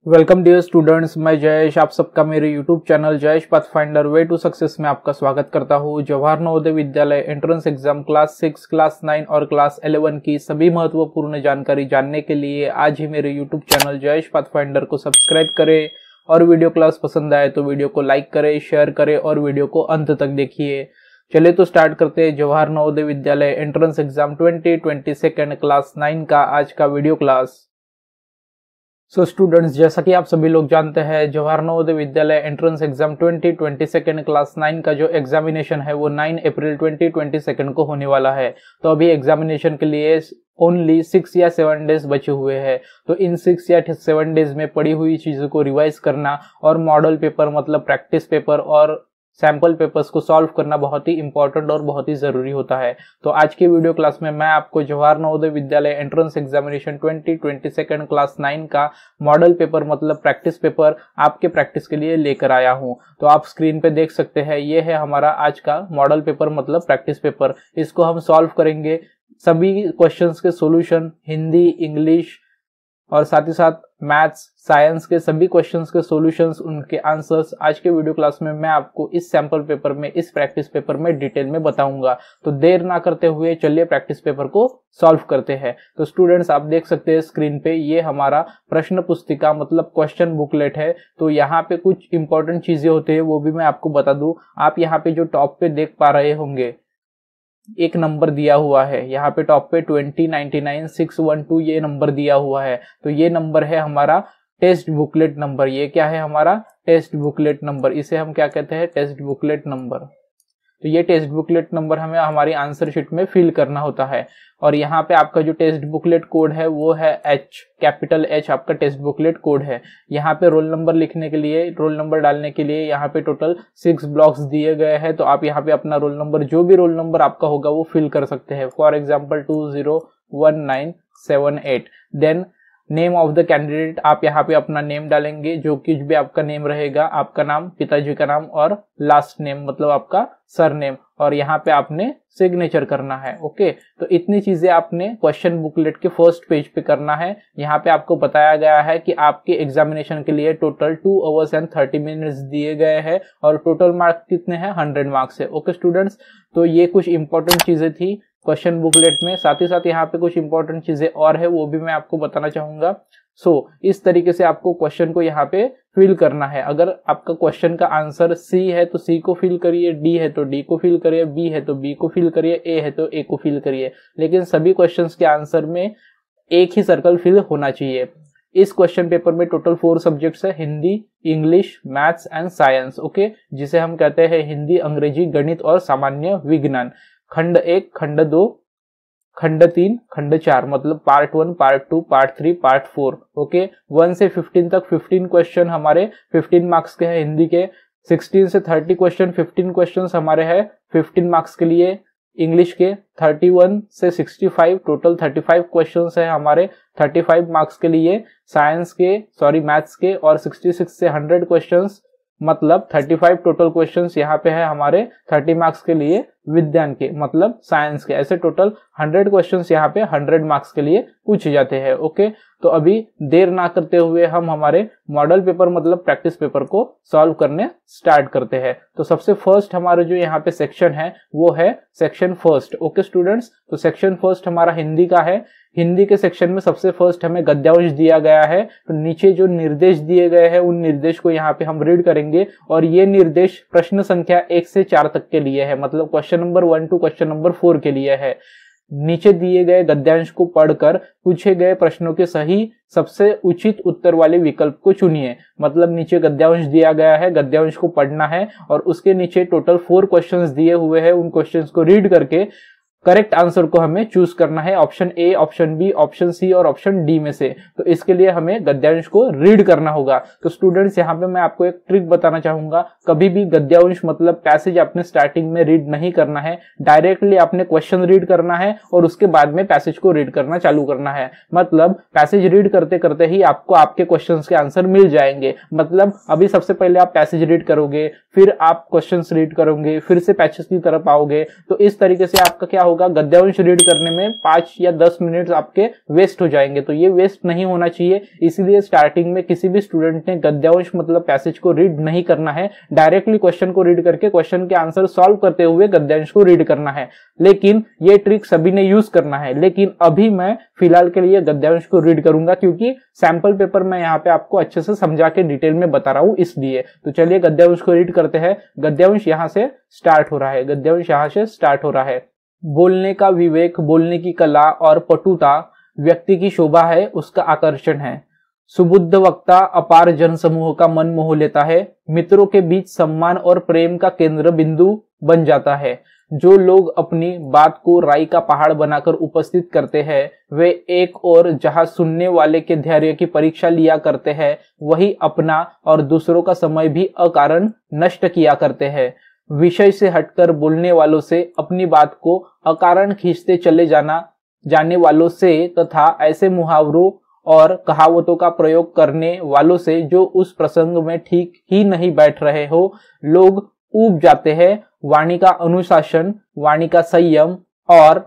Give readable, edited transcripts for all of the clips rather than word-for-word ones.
Welcome dear students, मैं जयेश आप सबका मेरे YouTube channel Jayesh pathfinder way to success में आपका स्वागत करता हूं। Jawahar Navodaya Vidyalaya entrance exam class 6, class 9 और क्लास 11 की सभी महत्वपूर्ण जानकारी जानने के लिए आज ही मेरे यूट्यूब चैनल जयेश पाथफाइंडर को सब्सक्राइब करें और वीडियो क्लास पसंद आए तो वीडियो को लाइक करें, शेयर करें और वीडियो को अंत तक देखिए। चलिए तो स्टार्ट करते हैं Jawahar Navodaya Vidyalaya entrance exam 2022 class 9 का आज का वीडियो क्लास। सो स्टूडेंट्स, जैसा कि आप सभी लोग जानते हैं, Jawahar Navodaya Vidyalaya entrance exam 2022 class 9 का जो एग्जामिनेशन है वो 9 अप्रैल 2022 को होने वाला है। तो अभी एग्जामिनेशन के लिए ओनली 6 या 7 डेज बचे हुए हैं। तो इन 6 या 7 डेज में पड़ी हुई चीजों को रिवाइज करना और मॉडल पेपर मतलब प्रैक्टिस पेपर और सैंपल पेपर्स को सॉल्व करना बहुत ही इंपॉर्टेंट और बहुत ही जरूरी होता है। तो आज के वीडियो क्लास में मैं आपको Jawahar Navodaya Vidyalaya entrance examination 2022 class 9 का मॉडल पेपर मतलब प्रैक्टिस पेपर आपके प्रैक्टिस के लिए लेकर आया हूं। तो आप स्क्रीन पे देख सकते हैं, ये है हमारा आज का मॉडल पेपर मतलब प्रैक्टिस पेपर। इसको हम सॉल्व करेंगे, सभी क्वेश्चंस के सॉल्यूशन हिंदी, इंग्लिश और साथ ही साथ मैथ्स, साइंस के सभी क्वेश्चंस के सॉल्यूशंस, उनके आंसर्स आज के वीडियो क्लास में मैं आपको इस सैंपल पेपर में, इस प्रैक्टिस पेपर में डिटेल में बताऊंगा। तो देर ना करते हुए चलिए प्रैक्टिस पेपर को सॉल्व करते हैं। तो स्टूडेंट्स, आप देख सकते हैं स्क्रीन पे, ये हमारा प्रश्न पुस्तिका मतलब क्वेश्चन बुकलेट है। तो यहाँ पे कुछ इंपॉर्टेंट चीजें होती है वो भी मैं आपको बता दूं। आप यहाँ पे जो टॉप पे देख पा रहे होंगे, एक नंबर दिया हुआ है यहाँ पे टॉप पे 2099612 ये नंबर दिया हुआ है। तो ये नंबर है हमारा टेस्ट बुकलेट नंबर। ये क्या है? हमारा टेस्ट बुकलेट नंबर। इसे हम क्या कहते हैं? Test booklet number. तो ये टेस्ट बुकलेट नंबर हमें हमारी आंसर शीट में फिल करना होता है। और यहाँ पे आपका जो टेस्ट बुकलेट कोड है वो है H, कैपिटल H आपका टेस्ट बुकलेट कोड है। यहाँ पे रोल नंबर लिखने के लिए, रोल नंबर डालने के लिए यहाँ पे टोटल 6 ब्लॉक्स दिए गए हैं। तो आप यहाँ पे अपना रोल नंबर, जो भी रोल नंबर आपका होगा वो फिल कर सकते हैं। For example 201978। Then name of the candidate, आप यहाँ पे अपना नेम डालेंगे, जो कुछ भी आपका नेम रहेगा, आपका नाम, पिताजी का नाम और लास्ट नेम मतलब आपका सरनेम, और यहाँ पे आपने सिग्नेचर करना है। ओके, तो इतनी चीजें आपने क्वेश्चन बुकलेट के फर्स्ट पेज पे करना है। यहाँ पे आपको बताया गया है कि आपके एग्जामिनेशन के लिए टोटल 2 hours and 30 minutes दिए गए हैं और टोटल मार्क्स कितने हैं? 100 मार्क्स है। ओके स्टूडेंट्स, तो ये कुछ इंपॉर्टेंट चीजें थी क्वेश्चन बुकलेट में। साथ ही साथ यहाँ पे कुछ इंपॉर्टेंट चीजें और है, वो भी मैं आपको बताना चाहूंगा। इस तरीके से आपको क्वेश्चन को यहाँ पे फिल करना है। अगर आपका क्वेश्चन का आंसर C है तो C को फिल करिए, D है तो D को फिल करिए, B है तो B को फिल करिए, A है तो A को फिल करिए। लेकिन सभी क्वेश्चंस के आंसर में एक ही सर्कल फिल होना चाहिए। इस क्वेश्चन पेपर में टोटल 4 सब्जेक्ट्स है, Hindi, English, maths and science. Okay, जिसे हम कहते हैं हिंदी, अंग्रेजी, गणित और सामान्य विज्ञान। खंड 1, खंड 2, खंड 3, खंड 4 मतलब part 1, part 2, part 3, part 4। Okay, 1 से 15 तक 15 क्वेश्चन हमारे 15 मार्क्स के हैं हिंदी के। 16 से 30 क्वेश्चन, 15 क्वेश्चन हमारे हैं 15 मार्क्स के लिए इंग्लिश के। 31 से 65 टोटल 35 क्वेश्चंस है हमारे 35 मार्क्स के लिए साइंस के, मैथ्स के। और 66 से 100 क्वेश्चंस मतलब 35 टोटल क्वेश्चंस यहाँ पे है हमारे 30 मार्क्स के लिए विज्ञान के मतलब साइंस के। ऐसे टोटल 100 क्वेश्चंस यहाँ पे 100 मार्क्स के लिए पूछे जाते हैं। ओके, तो अभी देर ना करते हुए हम हमारे मॉडल पेपर मतलब प्रैक्टिस पेपर को सॉल्व करने स्टार्ट करते हैं। तो सबसे फर्स्ट हमारा जो यहाँ पे सेक्शन है वो है सेक्शन फर्स्ट। ओके स्टूडेंट्स, तो सेक्शन फर्स्ट हमारा हिंदी का है। हिंदी के सेक्शन में सबसे फर्स्ट हमें गद्यांश दिया गया है। तो नीचे जो निर्देश दिए गए हैं उन निर्देश को यहाँ पे हम रीड करेंगे और ये निर्देश प्रश्न संख्या 1 से 4 तक के लिए है, मतलब question number 1 to question number 4 के लिए है। नीचे दिए गए गद्यांश को पढ़कर पूछे गए प्रश्नों के सही सबसे उचित उत्तर वाले विकल्प को चुनिए। मतलब नीचे गद्यांश दिया गया है, गद्यांश को पढ़ना है और उसके नीचे टोटल 4 क्वेश्चंस दिए हुए हैं, उन क्वेश्चंस को रीड करके करेक्ट आंसर को हमें चूज करना है, option A, option B, option C और ऑप्शन डी में से। तो इसके लिए हमें गद्यांश को रीड करना होगा। तो स्टूडेंट्स, यहाँ पे मैं आपको एक ट्रिक बताना चाहूंगा। कभी भी गद्यांश मतलब पैसेज आपने स्टार्टिंग में रीड नहीं करना है, डायरेक्टली आपने क्वेश्चन रीड करना है और उसके बाद में पैसेज को रीड करना चालू करना है। मतलब पैसेज रीड करते करते ही आपको आपके क्वेश्चन के आंसर मिल जाएंगे। मतलब अभी सबसे पहले आप पैसेज रीड करोगे, फिर आप क्वेश्चन रीड करोगे, फिर से पैसेज की तरफ आओगे। तो इस तरीके से आपका क्या होगा, होगा, गद्यांश रीड करने में 5 या 10 मिनट आपके वेस्ट हो जाएंगे। तो ये वेस्ट नहीं होना चाहिए, इसीलिए स्टार्टिंग में किसी भी स्टूडेंट ने गद्यांश मतलब पैसेज को रीड नहीं करना है, डायरेक्टली क्वेश्चन को रीड करके क्वेश्चन के आंसर सॉल्व करते हुए गद्यांश को रीड करना है। लेकिन ये ट्रिक सभी ने यूज करना है, लेकिन अभी मैं फिलहाल के लिए गद्यांश को रीड करूंगा क्योंकि सैंपल पेपर मैं यहाँ पे आपको अच्छे से समझा के डिटेल में बता रहा हूं इसलिए। तो चलिए गद्यांश को रीड करते हैं। गद्यांश यहाँ से स्टार्ट हो रहा है, गद्यांश यहाँ से स्टार्ट हो रहा है। बोलने का विवेक, बोलने की कला और पटुता व्यक्ति की शोभा है, उसका आकर्षण है। सुबुद्ध वक्ता अपार जनसमूह का मन मोह लेता है, मित्रों के बीच सम्मान और प्रेम का केंद्र बिंदु बन जाता है। जो लोग अपनी बात को राई का पहाड़ बनाकर उपस्थित करते हैं, वे एक और जहां सुनने वाले के धैर्य की परीक्षा लिया करते हैं, वही अपना और दूसरों का समय भी अकारण नष्ट किया करते हैं। विषय से हटकर बोलने वालों से, अपनी बात को अकारण खींचते चले जाने वालों से तथा ऐसे मुहावरों और कहावतों का प्रयोग करने वालों से जो उस प्रसंग में ठीक ही नहीं बैठ रहे हो, लोग ऊब जाते हैं। वाणी का अनुशासन, वाणी का संयम और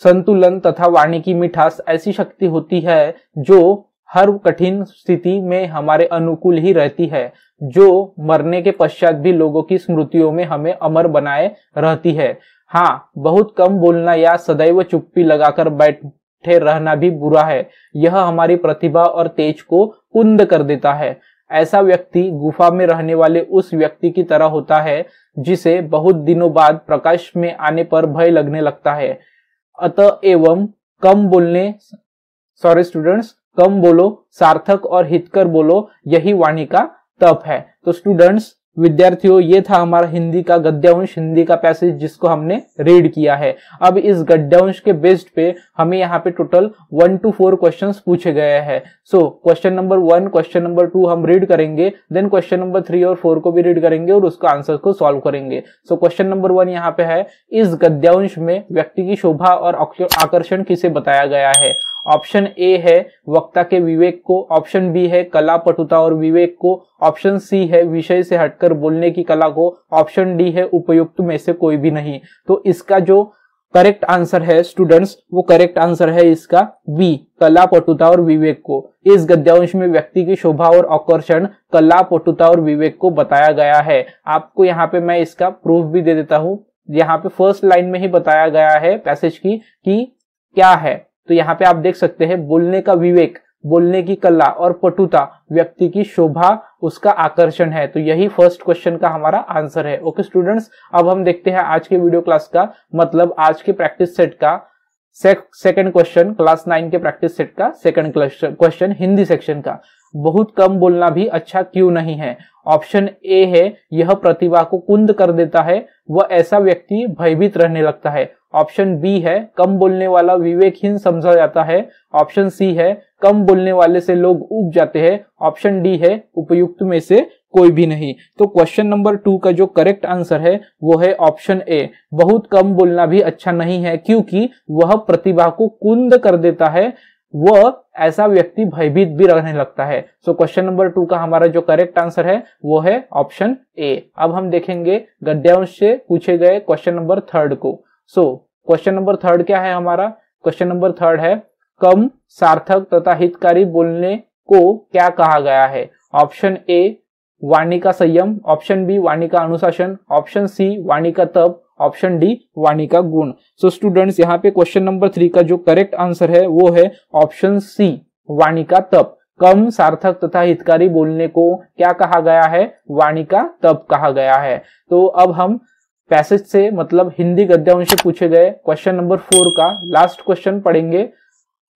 संतुलन तथा वाणी की मिठास ऐसी शक्ति होती है जो हर कठिन स्थिति में हमारे अनुकूल ही रहती है, जो मरने के पश्चात भी लोगों की स्मृतियों में हमें अमर बनाए रहती है। हाँ, बहुत कम बोलना या सदैव चुप्पी लगाकर बैठे रहना भी बुरा है। यह हमारी प्रतिभा और तेज को कुंद कर देता है। ऐसा व्यक्ति गुफा में रहने वाले उस व्यक्ति की तरह होता है जिसे बहुत दिनों बाद प्रकाश में आने पर भय लगने लगता है। अतएव कम बोलो, सार्थक और हितकर बोलो, यही वाणी का तप है। तो स्टूडेंट्स, विद्यार्थियों, ये था हमारा हिंदी का गद्यांश, हिंदी का पैसेज जिसको हमने रीड किया है। अब इस गद्यांश के बेस्ड पे हमें यहाँ पे टोटल 1 to 4 क्वेश्चंस पूछे गए हैं। So question number 1, question number 2 हम रीड करेंगे, देन क्वेश्चन नंबर 3 और 4 को भी रीड करेंगे और उसका आंसर को सॉल्व करेंगे। सो क्वेश्चन नंबर 1 यहाँ पे है, इस गद्यांश में व्यक्ति की शोभा और आकर्षण किसे बताया गया है? ऑप्शन ए है वक्ता के विवेक को, ऑप्शन बी है कला, पटुता और विवेक को, ऑप्शन सी है विषय से हटकर बोलने की कला को, ऑप्शन डी है उपयुक्त में से कोई भी नहीं। तो इसका जो करेक्ट आंसर है स्टूडेंट्स, वो करेक्ट आंसर है इसका बी, कला, पटुता और विवेक को। इस गद्यांश में व्यक्ति की शोभा और आकर्षण कला, पटुता और विवेक को बताया गया है। आपको यहाँ पे मैं इसका प्रूफ भी दे देता हूँ। यहाँ पे फर्स्ट लाइन में ही बताया गया है पैसेज की कि क्या है। तो यहाँ पे आप देख सकते हैं, बोलने का विवेक, बोलने की कला और पटुता व्यक्ति की शोभा, उसका आकर्षण है। तो यही फर्स्ट क्वेश्चन का हमारा आंसर है। ओके स्टूडेंट्स, अब हम देखते हैं आज के वीडियो क्लास का, मतलब आज के प्रैक्टिस सेट का सेकंड क्वेश्चन, क्लास 9 के प्रैक्टिस सेट का सेकंड क्वेश्चन हिंदी सेक्शन का। बहुत कम बोलना भी अच्छा क्यों नहीं है? ऑप्शन ए है यह प्रतिभा को कुंद कर देता है, वह ऐसा व्यक्ति भयभीत रहने लगता है। ऑप्शन बी है कम बोलने वाला विवेकहीन समझा जाता है। ऑप्शन सी है कम बोलने वाले से लोग ऊब जाते हैं। ऑप्शन डी है उपयुक्त में से कोई भी नहीं। तो क्वेश्चन नंबर 2 का जो करेक्ट आंसर है वो है ऑप्शन ए, बहुत कम बोलना भी अच्छा नहीं है क्योंकि वह प्रतिभा को कुंद कर देता है, वह ऐसा व्यक्ति भयभीत भी रहने लगता है। सो क्वेश्चन नंबर 2 का हमारा जो करेक्ट आंसर है वो है ऑप्शन ए। अब हम देखेंगे गद्यांश से पूछे गए क्वेश्चन नंबर 3 को। सो क्वेश्चन नंबर 3 क्या है हमारा? क्वेश्चन नंबर 3 है, कम, सार्थक तथा हितकारी बोलने को क्या कहा गया है? ऑप्शन ए वाणी का संयम, ऑप्शन बी वाणी का अनुशासन, ऑप्शन सी वाणी का तप, ऑप्शन डी वाणी का गुण। सो स्टूडेंट्स, यहाँ पे क्वेश्चन नंबर 3 का जो करेक्ट आंसर है वो है ऑप्शन सी, वाणी का तप। कम, सार्थक तथा हितकारी बोलने को क्या कहा गया है? वाणी का तप कहा गया है। तो अब हम पैसेज से मतलब हिंदी गद्यांश से पूछे गए क्वेश्चन नंबर 4 का लास्ट क्वेश्चन पढ़ेंगे।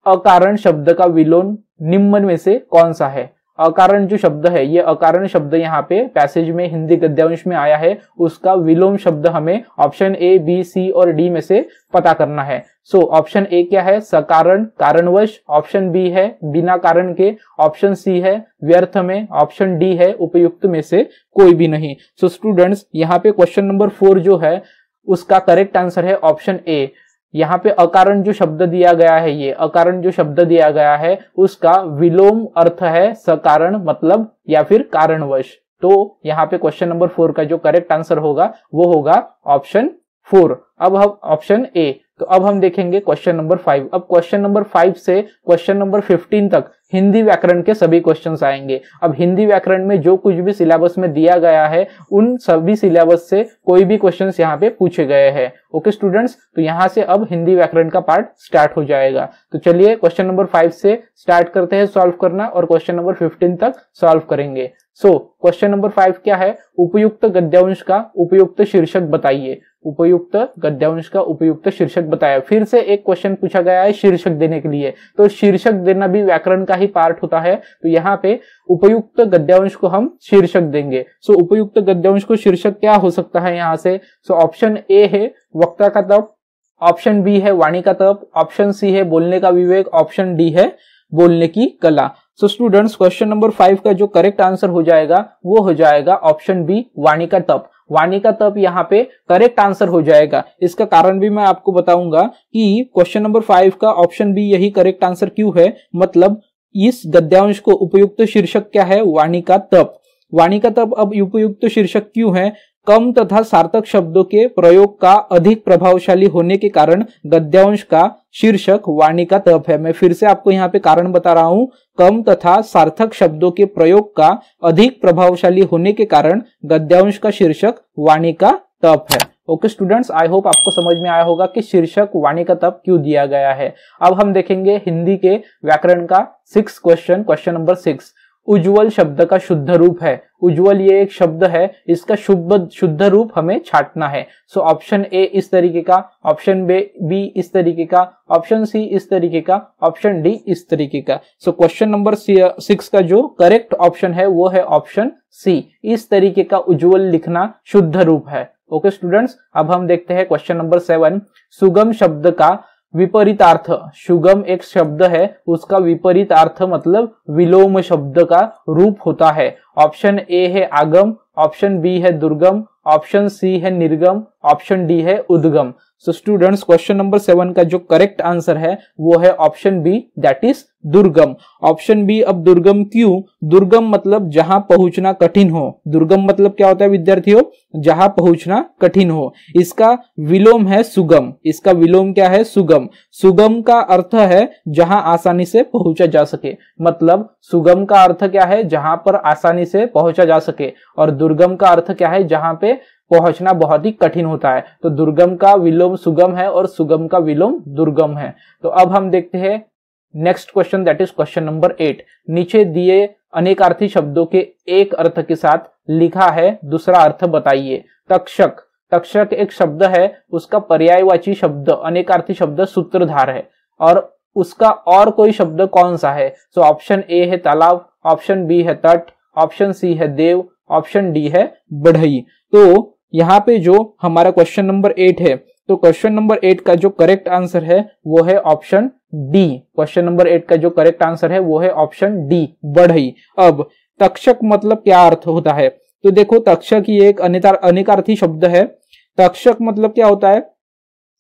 अकारण शब्द का विलोम निम्न में से कौन सा है? अकारण जो शब्द है, ये अकारण शब्द यहाँ पे पैसेज में हिंदी गद्यांश में आया है, उसका विलोम शब्द हमें ऑप्शन ए, बी, सी और डी में से पता करना है। सो ऑप्शन ए क्या है? सकारण, कारणवश। ऑप्शन बी है बिना कारण के। ऑप्शन सी है व्यर्थ में। ऑप्शन डी है उपयुक्त में से कोई भी नहीं। सो स्टूडेंट्स, यहाँ पे क्वेश्चन नंबर 4 जो है उसका करेक्ट आंसर है ऑप्शन ए। यहाँ पे अकारण जो शब्द दिया गया है, ये अकारण जो शब्द दिया गया है उसका विलोम अर्थ है सकारण मतलब या फिर कारणवश। तो यहाँ पे क्वेश्चन नंबर 4 का जो करेक्ट आंसर होगा वो होगा ऑप्शन 4। अब हम ऑप्शन ए। तो अब हम देखेंगे क्वेश्चन नंबर 5। अब क्वेश्चन नंबर 5 से क्वेश्चन नंबर 15 तक हिंदी व्याकरण के सभी क्वेश्चंस आएंगे। अब हिंदी व्याकरण में जो कुछ भी सिलेबस में दिया गया है उन सभी सिलेबस से कोई भी क्वेश्चंस यहाँ पे पूछे गए हैं। ओके स्टूडेंट्स, तो यहाँ से अब हिंदी व्याकरण का पार्ट स्टार्ट हो जाएगा। तो चलिए क्वेश्चन नंबर 5 से स्टार्ट करते हैं सॉल्व करना और क्वेश्चन नंबर 15 तक सॉल्व करेंगे। सो क्वेश्चन नंबर 5 क्या है? उपयुक्त गद्यांश का उपयुक्त शीर्षक बताइए। उपयुक्त गद्यांश का उपयुक्त शीर्षक बताया। फिर से एक क्वेश्चन पूछा गया है शीर्षक देने के लिए, तो शीर्षक देना भी व्याकरण का ही पार्ट होता है। तो यहाँ पे उपयुक्त गद्यांश को हम शीर्षक देंगे। सो उपयुक्त गद्यांश को शीर्षक क्या हो सकता है यहाँ से? सो ऑप्शन ए है वक्ता का तप, ऑप्शन बी है वाणी का तप, ऑप्शन सी है बोलने का विवेक, ऑप्शन डी है बोलने की कला। सो स्टूडेंट्स, क्वेश्चन नंबर 5 का जो करेक्ट आंसर हो जाएगा वो हो जाएगा ऑप्शन बी वाणी का तप। वाणी का तप यहाँ पे करेक्ट आंसर हो जाएगा। इसका कारण भी मैं आपको बताऊंगा कि क्वेश्चन नंबर 5 का ऑप्शन बी यही करेक्ट आंसर क्यों है। मतलब इस गद्यांश को उपयुक्त शीर्षक क्या है? वाणी का तप। वाणी का तप अब उपयुक्त शीर्षक क्यों है? कम तथा सार्थक शब्दों के प्रयोग का अधिक प्रभावशाली होने के कारण गद्यांश का शीर्षक वाणी का तप है। मैं फिर से आपको यहाँ पे कारण बता रहा हूं। कम तथा सार्थक शब्दों के प्रयोग का अधिक प्रभावशाली होने के कारण गद्यांश का शीर्षक वाणी का तप है। ओके स्टूडेंट्स, आई होप आपको समझ में आया होगा कि शीर्षक वाणी का तप क्यों दिया गया है। अब हम देखेंगे हिंदी के व्याकरण का 6 क्वेश्चन। क्वेश्चन नंबर 6, उज्ज्वल शब्द का शुद्ध रूप है। उज्ज्वल ये एक शब्द है, इसका शुद्ध रूप हमें छांटना है। सो ऑप्शन ए इस तरीके का, ऑप्शन बी इस तरीके का, ऑप्शन सी इस तरीके का, ऑप्शन डी इस तरीके का। सो क्वेश्चन नंबर 6 का जो करेक्ट ऑप्शन है वो है ऑप्शन सी। इस तरीके का उज्ज्वल लिखना शुद्ध रूप है। ओके स्टूडेंट्स, अब हम देखते हैं क्वेश्चन नंबर 7, सुगम शब्द का विपरीतार्थ। सुगम एक शब्द है, उसका विपरीतार्थ मतलब विलोम शब्द का रूप होता है। ऑप्शन ए है आगम, ऑप्शन बी है दुर्गम, ऑप्शन सी है निर्गम, ऑप्शन डी है उद्गम। सो स्टूडेंट्स, क्वेश्चन नंबर 7 का जो करेक्ट आंसर है वो है ऑप्शन बी, दैट इज दुर्गम। Option B. अब दुर्गम क्यों? दुर्गम मतलब जहां पहुंचना कठिन हो। दुर्गम मतलब क्या होता है विद्यार्थियों? जहां पहुंचना कठिन हो। इसका विलोम है सुगम। इसका विलोम क्या है? सुगम। सुगम का अर्थ है जहां आसानी से पहुंचा जा सके। मतलब सुगम का अर्थ क्या है? जहां पर आसानी से पहुंचा जा सके। और दुर्गम का अर्थ क्या है? जहां पे पहुंचना बहुत ही कठिन होता है। तो दुर्गम का विलोम सुगम है और सुगम का विलोम दुर्गम है। तो अब हम देखते हैं next question, that is question number 8। नीचे दिए अनेकार्थी शब्दों के एक अर्थ के साथ लिखा है दूसरा अर्थ बताइए। तक्षक। तक्षक एक शब्द है, उसका पर्यायवाची शब्द अनेकार्थी शब्द सूत्रधार है। और उसका और कोई शब्द कौन सा है? सो ऑप्शन ए है तालाब, ऑप्शन बी है तट, ऑप्शन सी है देव, ऑप्शन डी है बढ़ई। तो यहाँ पे जो हमारा क्वेश्चन नंबर 8 है, तो क्वेश्चन नंबर 8 का जो करेक्ट आंसर है वो है ऑप्शन डी। क्वेश्चन नंबर 8 का जो करेक्ट आंसर है वो है ऑप्शन डी, बढ़ई। अब तक्षक मतलब क्या अर्थ होता है? तो देखो, तक्षक ये एक अनेकार्थी शब्द है। तक्षक मतलब क्या होता है?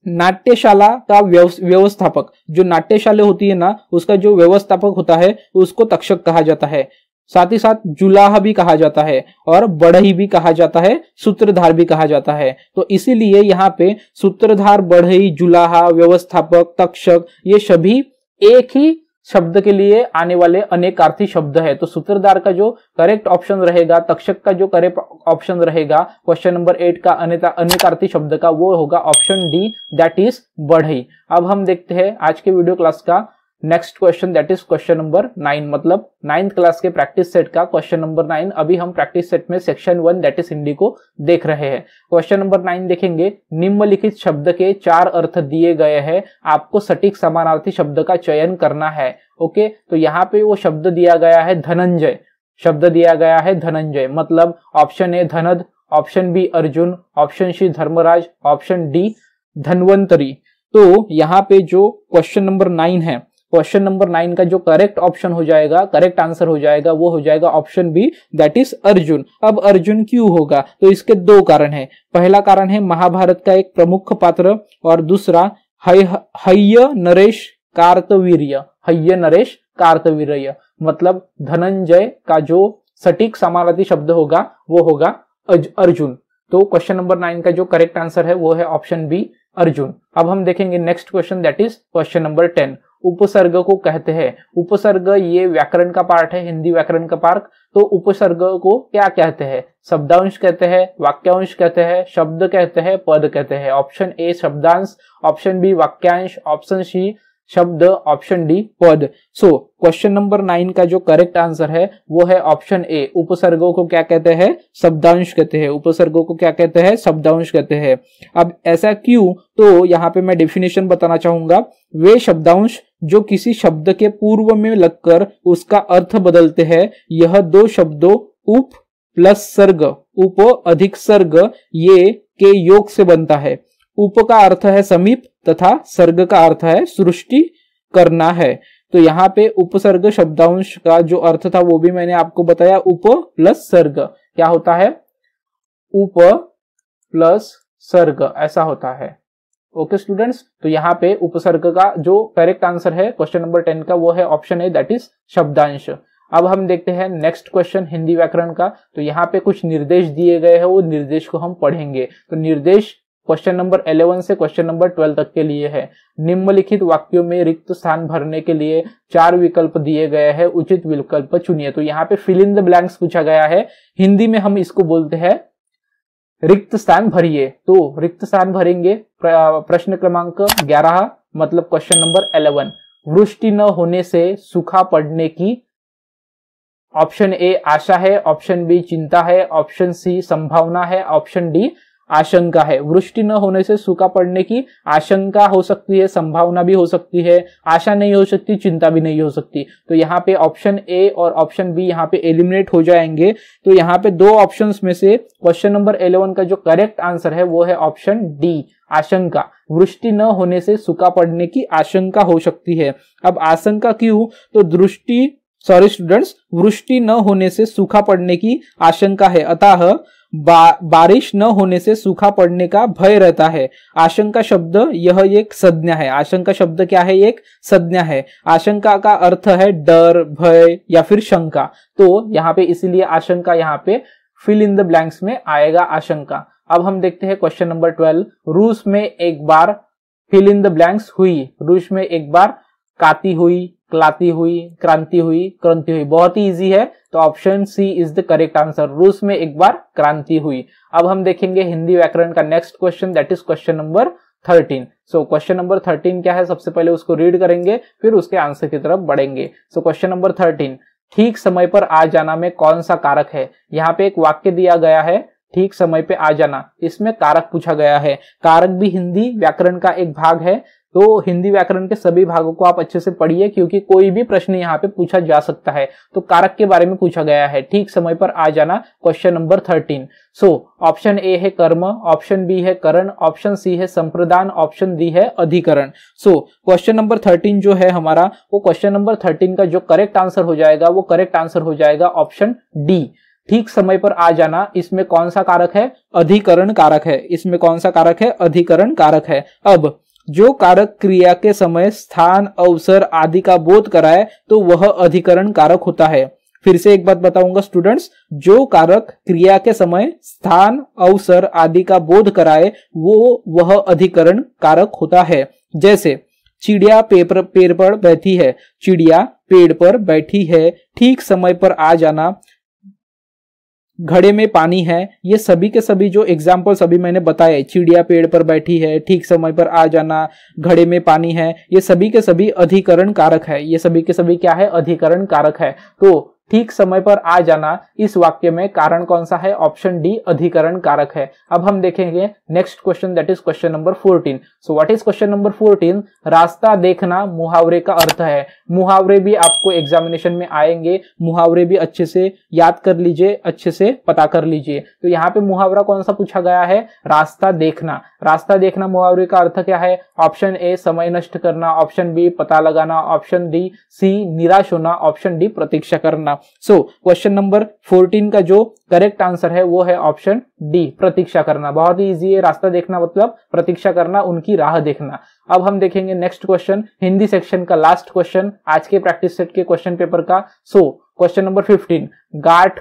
नाट्यशाला का व्यवस्थापक। जो नाट्यशाला होती है ना, उसका जो व्यवस्थापक होता है उसको तक्षक कहा जाता है। साथ ही साथ जुलाहा भी कहा जाता है और बढ़ई भी कहा जाता है, सूत्रधार भी कहा जाता है। तो इसीलिए यहाँ पे सूत्रधार, बढ़ई, जुलाहा, व्यवस्थापक, तक्षक ये सभी एक ही शब्द के लिए आने वाले अनेकार्थी शब्द है। तो सूत्रधार का जो करेक्ट ऑप्शन रहेगा, तक्षक का जो करेक्ट ऑप्शन रहेगा क्वेश्चन नंबर 8 का अनेकार्थी शब्द का, वो होगा ऑप्शन डी, दैट इज बढ़ई। अब हम देखते हैं आज के वीडियो क्लास का next question, that is question number 9। मतलब 9th क्लास के प्रैक्टिस सेट का क्वेश्चन नंबर 9। अभी हम प्रैक्टिस सेट में सेक्शन 1 दैट इज हिंदी को देख रहे हैं। क्वेश्चन नंबर 9 देखेंगे। निम्नलिखित शब्द के 4 अर्थ दिए गए हैं, आपको सटीक समानार्थी शब्द का चयन करना है। ओके, तो यहाँ पे वो शब्द दिया गया है धनंजय। शब्द दिया गया है धनंजय। मतलब option A Dhanad, option B Arjun, option C Dharmaraj, option D Dhanvantari. तो यहाँ पे जो क्वेश्चन नंबर 9 है, क्वेश्चन नंबर 9 का जो करेक्ट ऑप्शन हो जाएगा, करेक्ट आंसर हो जाएगा, वो हो जाएगा option B, that is Arjun. अब अर्जुन क्यों होगा? तो इसके 2 कारण है। पहला कारण है महाभारत का एक प्रमुख पात्र, और दूसरा हय्य नरेश कार्तवीर्य। हय्य नरेश कार्तवीर्य मतलब धनंजय का जो सटीक समानार्थी शब्द होगा वो होगा अर्जुन। तो क्वेश्चन नंबर 9 का जो करेक्ट आंसर है वो है ऑप्शन बी अर्जुन। अब हम देखेंगे next question, that is question number 10। उपसर्ग को कहते हैं, उपसर्ग ये व्याकरण का पार्ट है, हिंदी व्याकरण का पार्ट। तो उपसर्ग को क्या कहते हैं? शब्दांश कहते हैं, वाक्यांश कहते हैं, शब्द कहते हैं, पद कहते हैं। ऑप्शन ए शब्दांश, ऑप्शन बी वाक्यांश, ऑप्शन सी शब्द, ऑप्शन डी पद। सो क्वेश्चन नंबर 9 का जो करेक्ट आंसर है वो है ऑप्शन ए। उपसर्गों को क्या कहते हैं? शब्दांश कहते हैं। उपसर्गों को क्या कहते हैं? शब्दांश कहते हैं। अब ऐसा क्यों? तो यहाँ पे मैं डेफिनेशन बताना चाहूंगा। वे शब्दांश जो किसी शब्द के पूर्व में लगकर उसका अर्थ बदलते हैं, यह दो शब्दों उप प्लस सर्ग, उप अधिक सर्ग, ये के योग से बनता है। उप का अर्थ है समीप तथा सर्ग का अर्थ है सृष्टि करना है। तो यहाँ पे उपसर्ग शब्दांश का जो अर्थ था वो भी मैंने आपको बताया, उप प्लस सर्ग क्या होता है? उप प्लस सर्ग ऐसा होता है। ओके स्टूडेंट्स, तो यहाँ पे उपसर्ग का जो करेक्ट आंसर है क्वेश्चन नंबर 10 का वो है ऑप्शन ए, दैट इज शब्दांश। अब हम देखते हैं नेक्स्ट क्वेश्चन हिंदी व्याकरण का। तो यहाँ पे कुछ निर्देश दिए गए हैं, वो निर्देश को हम पढ़ेंगे। तो निर्देश क्वेश्चन नंबर 11 से क्वेश्चन नंबर 12 तक के लिए है। निम्नलिखित वाक्यों में रिक्त स्थान भरने के लिए 4 विकल्प दिए गए हैं, उचित विकल्प चुनिए। तो यहाँ पे फिल इन द ब्लैंक्स पूछा गया है। हिंदी में हम इसको बोलते हैं रिक्त स्थान भरिए। तो रिक्त स्थान भरेंगे। प्रश्न क्रमांक 11 मतलब क्वेश्चन नंबर 11। वृष्टि न होने से सूखा पड़ने की ऑप्शन ए आशा है, ऑप्शन बी चिंता है, ऑप्शन सी संभावना है, ऑप्शन डी आशंका है। वृष्टि न होने से सूखा पड़ने की आशंका हो सकती है, संभावना भी हो सकती है, आशा नहीं हो सकती, चिंता भी नहीं हो सकती। तो यहाँ पे ऑप्शन ए और ऑप्शन बी यहाँ पे एलिमिनेट हो जाएंगे। तो यहाँ पे दो ऑप्शंस में से क्वेश्चन नंबर 11 का जो करेक्ट आंसर है वो है ऑप्शन डी आशंका। वृष्टि न होने से सूखा पड़ने की आशंका हो सकती है। अब आशंका क्यों? तो स्टूडेंट्स, वृष्टि न होने से सूखा पड़ने की आशंका है, अतः बारिश न होने से सूखा पड़ने का भय रहता है। आशंका शब्द यह एक संज्ञा है। आशंका शब्द क्या है? एक संज्ञा है। आशंका का अर्थ है डर, भय या फिर शंका। तो यहाँ पे इसीलिए आशंका यहाँ पे फिल इन द ब्लैंक्स में आएगा आशंका। अब हम देखते हैं क्वेश्चन नंबर 12। रूस में एक बार फिल इन द ब्लैंक्स हुई। रूस में एक बार काती हुई, क्लाती हुई, क्रांति हुई, क्रांति हुई। बहुत ही इजी है, तो option C is the correct answer. रूस में एक बार क्रांति हुई। अब हम देखेंगे हिंदी व्याकरण का next question, that is question number 13। So question number 13 क्या है? सबसे पहले उसको रीड करेंगे, फिर उसके आंसर की तरफ बढ़ेंगे। सो क्वेश्चन नंबर 13, ठीक समय पर आ जाना में कौन सा कारक है? यहाँ पे एक वाक्य दिया गया है, ठीक समय पे आ जाना, इसमें कारक पूछा गया है। कारक भी हिंदी व्याकरण का एक भाग है। तो हिंदी व्याकरण के सभी भागों को आप अच्छे से पढ़िए, क्योंकि कोई भी प्रश्न यहाँ पे पूछा जा सकता है। तो कारक के बारे में पूछा गया है, ठीक समय पर आ जाना, question number 13। So option A है कर्म, ऑप्शन बी है करण, ऑप्शन सी है संप्रदान, ऑप्शन डी है अधिकरण। सो क्वेश्चन नंबर 13 जो है हमारा, वो क्वेश्चन नंबर 13 का जो करेक्ट आंसर हो जाएगा वो करेक्ट आंसर हो जाएगा ऑप्शन डी, ठीक समय पर आ जाना। इसमें कौन सा कारक है? अधिकरण कारक है। इसमें कौन सा कारक है? अधिकरण कारक है। अब जो कारक क्रिया के समय स्थान, अवसर आदि का बोध कराए तो वह अधिकरण कारक होता है। फिर से एक बात बताऊंगा स्टूडेंट्स, जो कारक क्रिया के समय स्थान, अवसर आदि का बोध कराए वह अधिकरण कारक होता है। जैसे चिड़िया पेड़ पर बैठी है, चिड़िया पेड़ पर बैठी है, ठीक समय पर आ जाना, घड़े में पानी है। ये सभी के सभी जो एग्जाम्पल्स अभी मैंने बताए, चिड़िया पेड़ पर बैठी है, ठीक समय पर आ जाना, घड़े में पानी है, ये सभी के सभी अधिकरण कारक है। ये सभी के सभी क्या है? अधिकरण कारक है। तो ठीक समय पर आ जाना, इस वाक्य में कारण कौन सा है? ऑप्शन डी अधिकरण कारक है। अब हम देखेंगे next question, that is question number 14। So what is question number 14? रास्ता देखना मुहावरे का अर्थ है। मुहावरे भी आपको एग्जामिनेशन में आएंगे, मुहावरे भी अच्छे से याद कर लीजिए, अच्छे से पता कर लीजिए। तो यहाँ पे मुहावरा कौन सा पूछा गया है? रास्ता देखना। रास्ता देखना मुहावरे का अर्थ क्या है? ऑप्शन ए समय नष्ट करना, ऑप्शन बी पता लगाना, ऑप्शन डी सी निराश होना, ऑप्शन डी प्रतीक्षा करना। सो क्वेश्चन नंबर 14 का जो करेक्ट आंसर है वो है ऑप्शन डी प्रतीक्षा करना। बहुत ही इजी है, रास्ता देखना मतलब प्रतीक्षा करना, उनकी राह देखना। अब हम देखेंगे नेक्स्ट क्वेश्चन, हिंदी सेक्शन का लास्ट क्वेश्चन आज के प्रैक्टिस सेट के क्वेश्चन पेपर का। सो क्वेश्चन नंबर 15, गाठ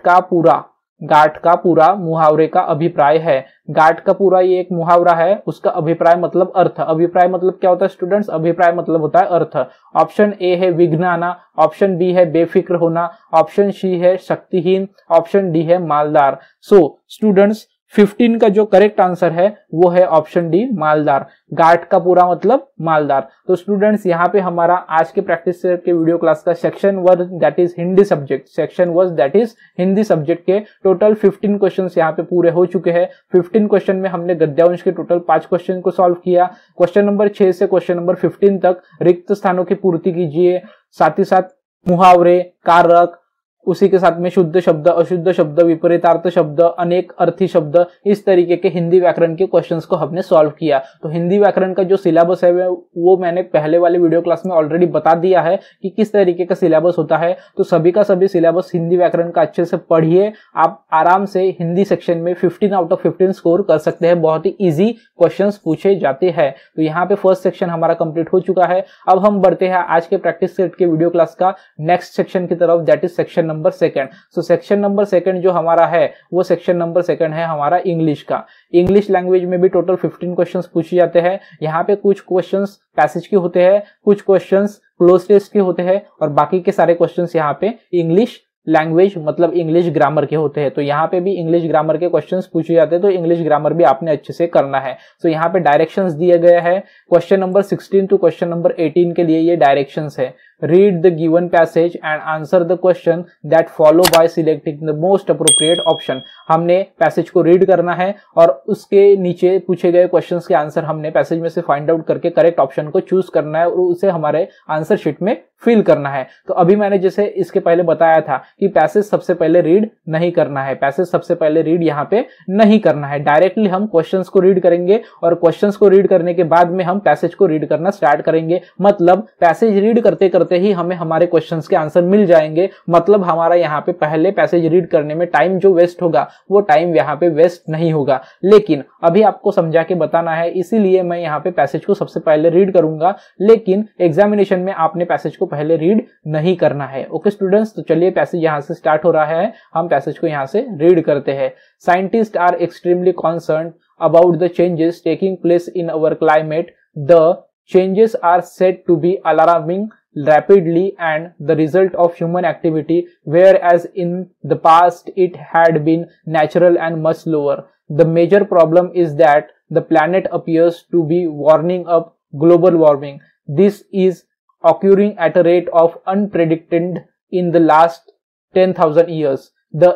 का पूरा मुहावरे का अभिप्राय है। गाठ का पूरा ये एक मुहावरा है, उसका अभिप्राय मतलब अर्थ। अभिप्राय मतलब क्या होता है स्टूडेंट्स? अभिप्राय मतलब होता है अर्थ। ऑप्शन ए है विघ्न आना, ऑप्शन बी है बेफिक्र होना, ऑप्शन सी है शक्तिहीन, ऑप्शन डी है मालदार। सो स्टूडेंट्स 15 का जो करेक्ट आंसर है वो है ऑप्शन डी, मालदार। गाठ का पूरा मतलब मालदार। तो स्टूडेंट्स यहाँ पे हमारा आज के प्रैक्टिस के वीडियो क्लास का section 1 that is Hindi subject, section 1 that is Hindi subject के टोटल 15 क्वेश्चंस यहाँ पे पूरे हो चुके हैं। 15 क्वेश्चन में हमने गद्यांश के टोटल 5 क्वेश्चन को सॉल्व किया। क्वेश्चन नंबर 6 से क्वेश्चन नंबर 15 तक रिक्त स्थानों की पूर्ति कीजिए, साथ ही साथ मुहावरे, कारक, उसी के साथ में शुद्ध शब्द, अशुद्ध शब्द, विपरीतार्थ शब्द, अनेक अर्थी शब्द, इस तरीके के हिंदी व्याकरण के क्वेश्चंस को हमने सॉल्व किया। तो हिंदी व्याकरण का जो सिलेबस है वो मैंने पहले वाले वीडियो क्लास में ऑलरेडी बता दिया है कि किस तरीके का सिलेबस होता है। तो सभी का सभी सिलेबस हिंदी व्याकरण का अच्छे से पढ़िए, आप आराम से हिंदी सेक्शन में 15 आउट ऑफ 15 स्कोर कर सकते हैं। बहुत ही ईजी क्वेश्चंस पूछे जाते हैं। तो यहाँ पे फर्स्ट सेक्शन हमारा कंप्लीट हो चुका है। अब हम बढ़ते हैं आज के प्रैक्टिस सेट के वीडियो क्लास का नेक्स्ट सेक्शन की तरफ, that is section number 2। So section number 2 जो हमारा है वो सेक्शन नंबर 2 है हमारा इंग्लिश का। इंग्लिश लैंग्वेज में भी टोटल 15 क्वेश्चंस पूछे जाते हैं। यहाँ पे कुछ क्वेश्चंस पैसेज के होते हैं, कुछ क्वेश्चंस क्लोज टेस्ट के होते हैं और बाकी के सारे क्वेश्चंस यहाँ पे इंग्लिश लैंग्वेज मतलब इंग्लिश ग्रामर के होते हैं। तो यहाँ पे भी इंग्लिश ग्रामर के क्वेश्चंस पूछे जाते हैं, तो इंग्लिश ग्रामर भी आपने अच्छे से करना है। तो यहाँ पे डायरेक्शंस दिए गए हैं। Question number 16 to question number 18 के लिए ये डायरेक्शंस है। Read the given passage and answer the question that follow by selecting the most appropriate option. हमने पैसेज को रीड करना है और उसके नीचे पूछे गए क्वेश्चंस के आंसर हमने पैसेज में से फाइंड आउट करके करेक्ट ऑप्शन को चूज करना है और उसे हमारे आंसर शीट में फिल करना है। तो अभी मैंने जैसे इसके पहले बताया था कि पैसेज सबसे पहले रीड नहीं करना है, पैसेज सबसे पहले रीड यहाँ पे नहीं करना है। डायरेक्टली हम क्वेश्चंस को रीड करेंगे और क्वेश्चंस को रीड करने के बाद में हम पैसेज को रीड करना स्टार्ट करेंगे। मतलब पैसेज रीड करते करते ही हमें हमारे क्वेश्चंस के आंसर मिल जाएंगे। मतलब हमारा यहाँ पे पहले पैसेज रीड करने में टाइम जो वेस्ट होगा वो टाइम यहाँ पे वेस्ट नहीं होगा। लेकिन अभी आपको समझा के बताना है, इसीलिए मैं यहाँ पे पैसेज को सबसे पहले रीड करूंगा, लेकिन एग्जामिनेशन में आपने पैसेज को पहले रीड नहीं करना है। ओके स्टूडेंट्स, तो चलिए पैसेज यहाँ से स्टार्ट हो रहा है, हम पैसेज को यहाँ से रीड करते हैं। Scientist are extremely concerned about the changes taking place in our climate. The changes are said to be alarming rapidly and the result of human activity, whereas in the past it had been natural and much slower. The major problem is that the planet appears to be warming up. Global warming, this is occurring at a rate of unpredicted in the last 10,000 years. The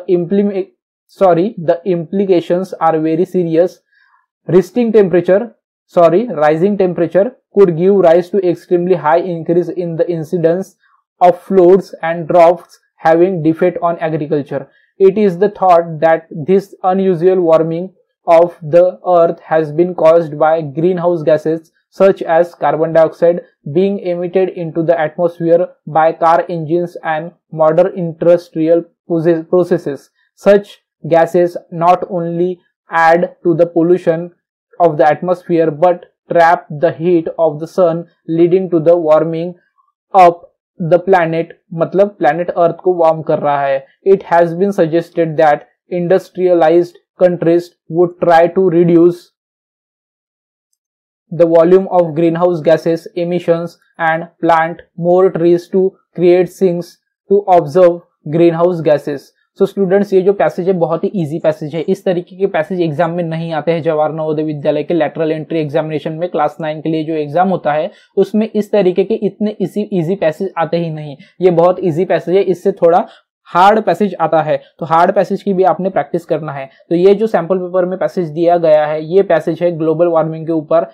implications are very serious. Rising temperature could give rise to extremely high increase in the incidence of floods and droughts, having effect on agriculture. It is the thought that this unusual warming of the earth has been caused by greenhouse gases such as carbon dioxide being emitted into the atmosphere by car engines and modern industrial processes. Such gases not only add to the pollution of the atmosphere but trap the heat of the sun, leading to the warming up the planet. मतलब planet earth को warm कर रहा है। It has been suggested that industrialized countries would try to reduce the volume of greenhouse gases emissions and plant more trees to create sinks to observe greenhouse gases. So students ये जो passage है बहुत ही easy passage है। इस तरीके के passage exam में नहीं आते हैं। जवाहर नवोदय विद्यालय के लैटरल एंट्री एग्जामिनेशन में क्लास 9 के लिए जो एग्जाम होता है उसमें इस तरीके के इतने इजी पैसेज आते ही नहीं। ये बहुत इजी पैसेज है, इससे थोड़ा हार्ड पैसेज आता है, तो हार्ड पैसेज की भी आपने प्रैक्टिस करना है। तो ये जो सैंपल पेपर में पैसेज दिया गया है ये पैसेज है ग्लोबल वार्मिंग के ऊपर,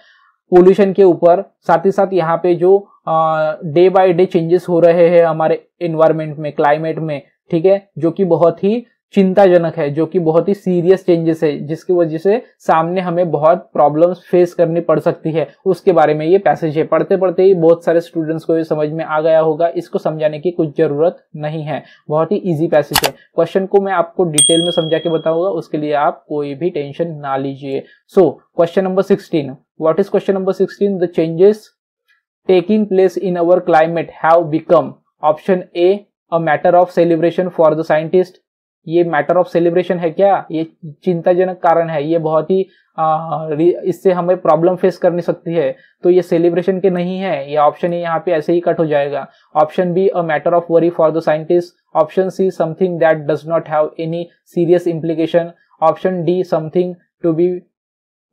पोल्यूशन के ऊपर, साथ ही साथ यहाँ पे जो डे बाय डे चेंजेस हो रहे हैं हमारे एनवायरमेंट में, क्लाइमेट में, ठीक है, जो कि बहुत ही चिंताजनक है, जो कि बहुत ही सीरियस चेंजेस है, जिसकी वजह से सामने हमें बहुत प्रॉब्लम्स फेस करनी पड़ सकती है, उसके बारे में ये पैसेज है। पढ़ते पढ़ते ही बहुत सारे स्टूडेंट्स को ये समझ में आ गया होगा, इसको समझाने की कुछ जरूरत नहीं है, बहुत ही इजी पैसेज है। क्वेश्चन को मैं आपको डिटेल में समझा के बताऊंगा, उसके लिए आप कोई भी टेंशन ना लीजिए। सो question number 16, what is question number 16? The changes taking place in our climate have become, option A a matter of celebration for the scientist. ये मैटर ऑफ सेलिब्रेशन है क्या? ये चिंताजनक कारण है, ये बहुत ही इससे हमें प्रॉब्लम फेस करनी सकती है, तो ये सेलिब्रेशन के नहीं है, ये ऑप्शन ए यहाँ पे ऐसे ही कट हो जाएगा। Option B a matter of worry for the scientist. Option C something that does not have any serious implication. Option D something to be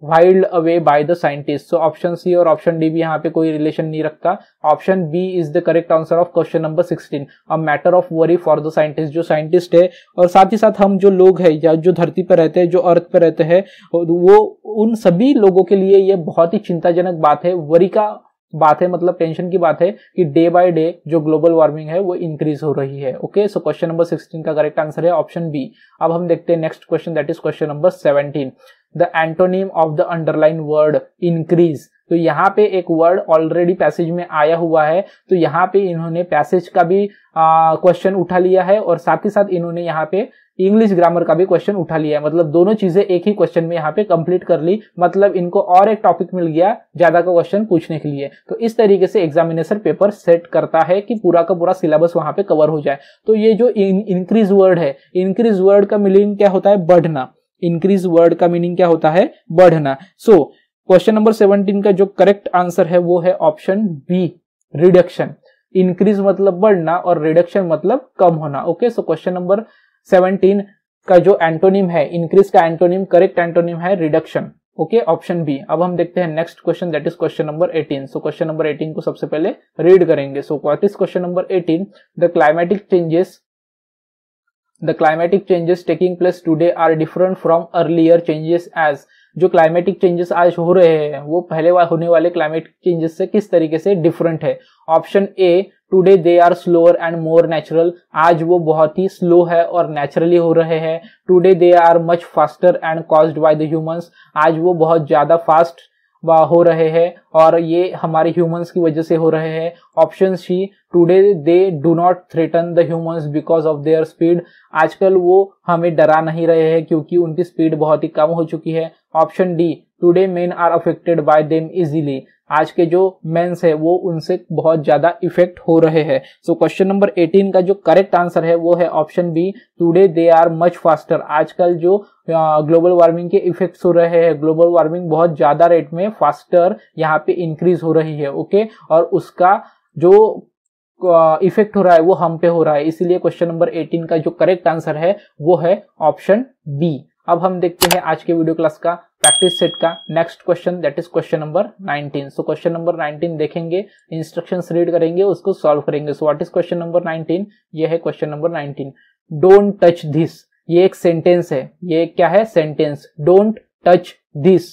wild away by the scientist. So option C और option D भी यहाँ पे कोई relation नहीं रखता। Option B is the correct answer of question number 16, a matter of worry for the scientist. जो scientist है और साथ ही साथ हम जो लोग हैं या जो धरती पर रहते हैं, जो अर्थ पर रहते हैं, वो उन सभी लोगों के लिए ये बहुत ही चिंताजनक बात है, वरी का बात है, मतलब टेंशन की बात है कि डे बाय डे जो ग्लोबल वार्मिंग है वो इंक्रीज हो रही है। ओके, सो क्वेश्चन नंबर 16 का करेक्ट आंसर है ऑप्शन बी। अब हम देखते हैं next question, that is question number 17। The antonym of the underline word increase. तो यहाँ पे एक वर्ड ऑलरेडी पैसेज में आया हुआ है, तो यहाँ पे इन्होंने पैसेज का भी क्वेश्चन उठा लिया है और साथ ही साथ इन्होंने यहाँ पे इंग्लिश ग्रामर का भी क्वेश्चन उठा लिया है। मतलब दोनों चीजें एक ही क्वेश्चन में यहाँ पे कंप्लीट कर ली, मतलब इनको और एक टॉपिक मिल गया ज्यादा का क्वेश्चन पूछने के लिए। तो इस तरीके से एग्जामिनेशन पेपर सेट करता है कि पूरा का पूरा सिलेबस वहां पे कवर हो जाए। तो ये जो इंक्रीज वर्ड है, इंक्रीज वर्ड का मीनिंग क्या होता है? बढ़ना। इंक्रीज वर्ड का मीनिंग क्या होता है? बढ़ना। सो क्वेश्चन नंबर 17 का जो करेक्ट आंसर है वो है ऑप्शन बी, रिडक्शन। इंक्रीज मतलब बढ़ना और रिडक्शन मतलब कम होना। ओके, सो क्वेश्चन नंबर 17 का जो एंटोनिम है, इंक्रीज का एंटोनिम, करेक्ट एंटोनिम है रिडक्शन। Okay, option B. अब हम देखते हैं next question, that is question number 18। So question number 18 को सबसे पहले रीड करेंगे। So what is question number 18? The climatic changes taking place today are different from earlier changes as। जो climatic changes आज हो रहे हैं वो पहले होने वाले क्लाइमेटिक चेंजेस से किस तरीके से डिफरेंट है? Option A, today they are slower and more natural. आज वो बहुत ही स्लो है और नेचुरली हो रहे हैं। Today they are much faster and caused by the humans. आज वो बहुत ज्यादा फास्ट हो रहे हैं और ये हमारे ह्यूमंस की वजह से हो रहे हैं। Option C, today they do not threaten the humans because of their speed. आजकल वो हमें डरा नहीं रहे हैं क्योंकि उनकी स्पीड बहुत ही कम हो चुकी है। Option D, today men are affected by them easily. आज के जो मेंस है वो उनसे बहुत ज्यादा इफेक्ट हो रहे हैं। सो क्वेश्चन नंबर 18 का जो करेक्ट आंसर है वो है option B, today they are much faster. आजकल जो ग्लोबल वार्मिंग के इफेक्ट्स हो रहे हैं, ग्लोबल वार्मिंग बहुत ज्यादा रेट में फास्टर यहाँ पे इंक्रीज हो रही है। ओके, और उसका जो इफेक्ट हो रहा है वो हम पे हो रहा है, इसीलिए क्वेश्चन नंबर 18 का जो करेक्ट आंसर है वो है ऑप्शन बी। अब हम देखते हैं आज के वीडियो क्लास का प्रैक्टिस सेट का next question, that is question number 19। So question number 19 देखेंगे, इंस्ट्रक्शंस रीड करेंगे, उसको सॉल्व करेंगे। So what is question number 19? ये है question number 19। Don't touch this. ये एक सेंटेंस है। ये क्या है? Sentence. Don't touch this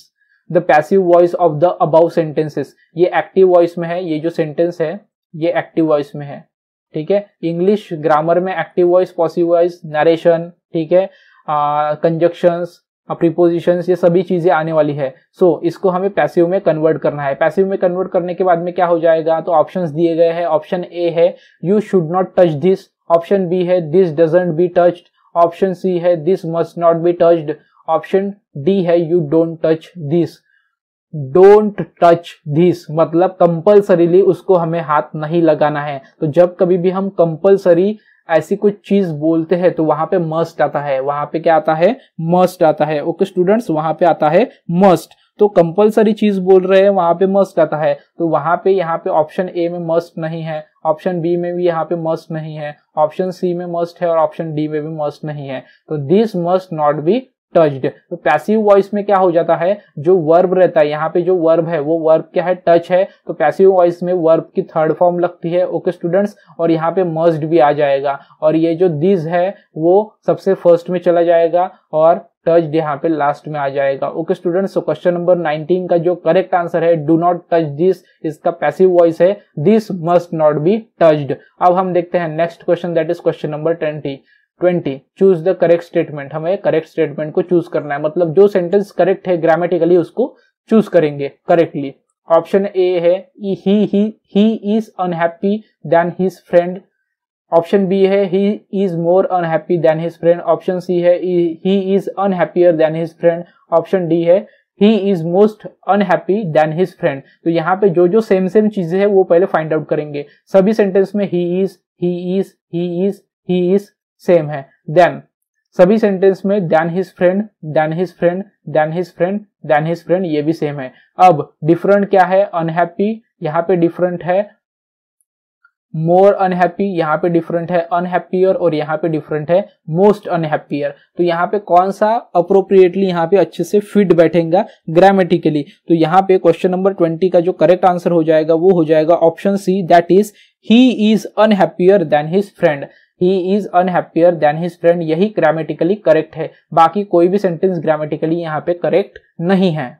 the passive voice of the above sentences. ये एक्टिव वॉइस में है। ये जो सेंटेंस है ये एक्टिव वॉइस में है। ठीक है, इंग्लिश ग्रामर में एक्टिव वॉइस, पॉसिव वॉइस, नरेशन, ठीक है, कंजक्शंस, प्रीपोजिशंस, ये सभी चीजें आने वाली है। सो इसको हमें पैसिव में कन्वर्ट करना है। पैसिव में कन्वर्ट करने के बाद में क्या हो जाएगा? तो ऑप्शंस दिए गए हैं। ऑप्शन ए है you should not touch this. Option B है this doesn't be touched. Option C है this must not be touched. Option D है you don't touch this. Don't touch this मतलब कंपल्सरीली उसको हमें हाथ नहीं लगाना है। तो जब कभी भी हम कंपल्सरी ऐसी कुछ चीज बोलते हैं तो वहां पे मस्ट आता है। वहां पे क्या आता है? मस्ट आता है। ओके स्टूडेंट्स, वहां पे आता है मस्ट। तो कंपल्सरी चीज बोल रहे हैं वहां पे मस्ट आता है। तो वहां पे यहाँ पे ऑप्शन ए में मस्ट नहीं है, ऑप्शन बी में भी यहाँ पे मस्ट नहीं है, ऑप्शन सी में मस्ट है और ऑप्शन डी में भी मस्ट नहीं है। तो this must not be touched. तो पैसिव वॉइस में क्या हो जाता है? जो वर्ब रहता है, यहाँ पे जो वर्ब है वो वर्ब क्या है? टच है। तो पैसिव वॉइस में वर्ब की थर्ड फॉर्म लगती है। ओके स्टूडेंट्स, और यहाँ पे मस्ट भी आ जाएगा और ये जो दिस है वो सबसे फर्स्ट में चला जाएगा और टच्ड यहाँ पे लास्ट में आ जाएगा। ओके स्टूडेंट्स, तो क्वेश्चन नंबर 19 का जो करेक्ट आंसर है डू नॉट टच दिस, इसका पैसिव वॉइस है this must not be touched. अब हम देखते हैं next question, that is question number 20। Choose the correct statement. हमें करेक्ट स्टेटमेंट को चूज करना है, मतलब जो सेंटेंस करेक्ट है ग्रामेटिकली उसको चूज करेंगे करेक्टली। ऑप्शन ए है he is unhappy then his friend. Option B है he is more unhappy then his friend. Option C है he is unhappier than his friend. Option D है he is most unhappy then his friend. तो यहाँ पे जो same चीजें हैं वो पहले फाइंड आउट करेंगे। सभी सेंटेंस में he is he is same है। देन सभी सेंटेंस में then his friend, then his friend, then his friend, then his friend, ये भी सेम है। अब डिफरेंट क्या है? अनहैप्पी, यहाँ पे डिफरेंट है मोर अनहैप्पी, यहाँ पे डिफरेंट है अनहैप्पियर, और यहाँ पे डिफरेंट है मोस्ट अनहैप्पियर। तो यहाँ पे कौन सा अप्रोप्रिएटली यहाँ पे अच्छे से फिट बैठेगा ग्रामेटिकली? तो यहाँ पे क्वेश्चन नंबर 20 का जो करेक्ट आंसर हो जाएगा वो हो जाएगा option C, that is he is unhappier than his friend. He is unhappier than his friend, यही ग्रामेटिकली करेक्ट है। बाकी कोई भी सेंटेंस ग्रामेटिकली यहाँ पे करेक्ट नहीं है।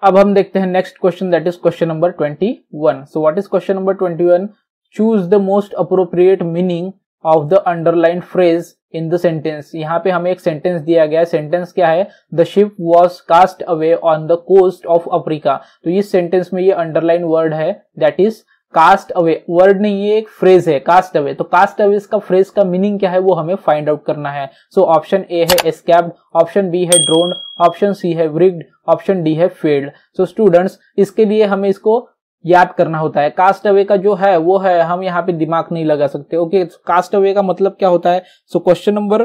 अब हम देखते हैं next question, that is question number 21। So what is question number 21? Choose the most appropriate meaning of the underline phrase in the sentence. यहाँ पे हमें एक सेंटेंस दिया गया है। सेंटेंस क्या है? The ship was cast away on the coast of Africa. तो इस सेंटेंस में ये अंडरलाइन वर्ड है, that is cast away. Word नहीं, ये एक फ्रेज है, कास्ट अवे। तो कास्ट अवे का फ्रेज का मीनिंग क्या है वो हमें फाइंड आउट करना है। सो ऑप्शन ए है एस्केप्ड, ऑप्शन बी है ड्रोन्ड, ऑप्शन सी है व्रिग्ड, ऑप्शन डी है फेल्ड। सो स्टूडेंट्स, इसके लिए हमें इसको याद करना होता है। कास्ट अवे का जो है वो है, हम यहाँ पे दिमाग नहीं लगा सकते। ओके, कास्ट अवे का मतलब क्या होता है? सो क्वेश्चन नंबर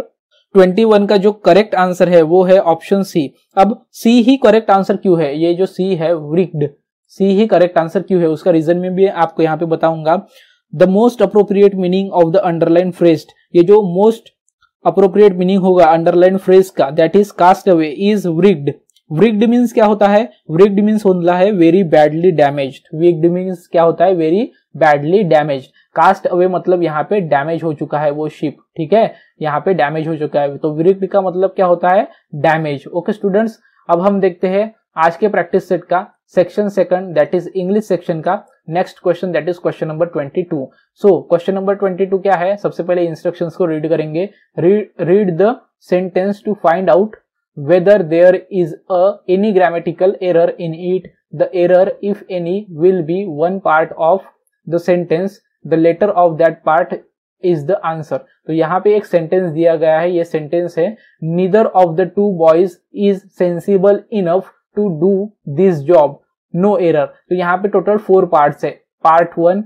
21 का जो करेक्ट आंसर है वो है ऑप्शन सी। अब सी ही करेक्ट आंसर क्यों है? ये जो सी है व्रिग्ड, सी ही करेक्ट आंसर क्यों है उसका रीजन में भी आपको यहाँ पे बताऊंगा। The most appropriate meaning of the underline phrase, ये जो मोस्ट अप्रोप्रिएट मीनिंग होगा अंडरलाइन फ्रेज का, that is cast away is wrecked. Wrecked means क्या होता है? व्रिग्ड मीन्स होता है very badly damaged. Wrecked means क्या होता है? Very badly damaged. Cast away मतलब यहाँ पे डैमेज हो चुका है वो शिप, ठीक है, यहाँ पे डैमेज हो चुका है। तो व्रिग्ड का मतलब क्या होता है? डैमेज। ओके स्टूडेंट्स, अब हम देखते हैं आज के प्रैक्टिस सेट का section second, that is English section का next question, that is question number 22। So question number 22 क्या है? सबसे पहले इंस्ट्रक्शंस को रीड करेंगे। Read the sentence to find out whether there is any grammatical error in it. The error, if any, will be one part of the sentence. The letter of that part is the answer. तो यहाँ पे एक sentence दिया गया है, ये sentence है neither of the two boys is sensible enough to do this job, no error. तो यहाँ पे टोटल 4 पार्ट्स है, part 1,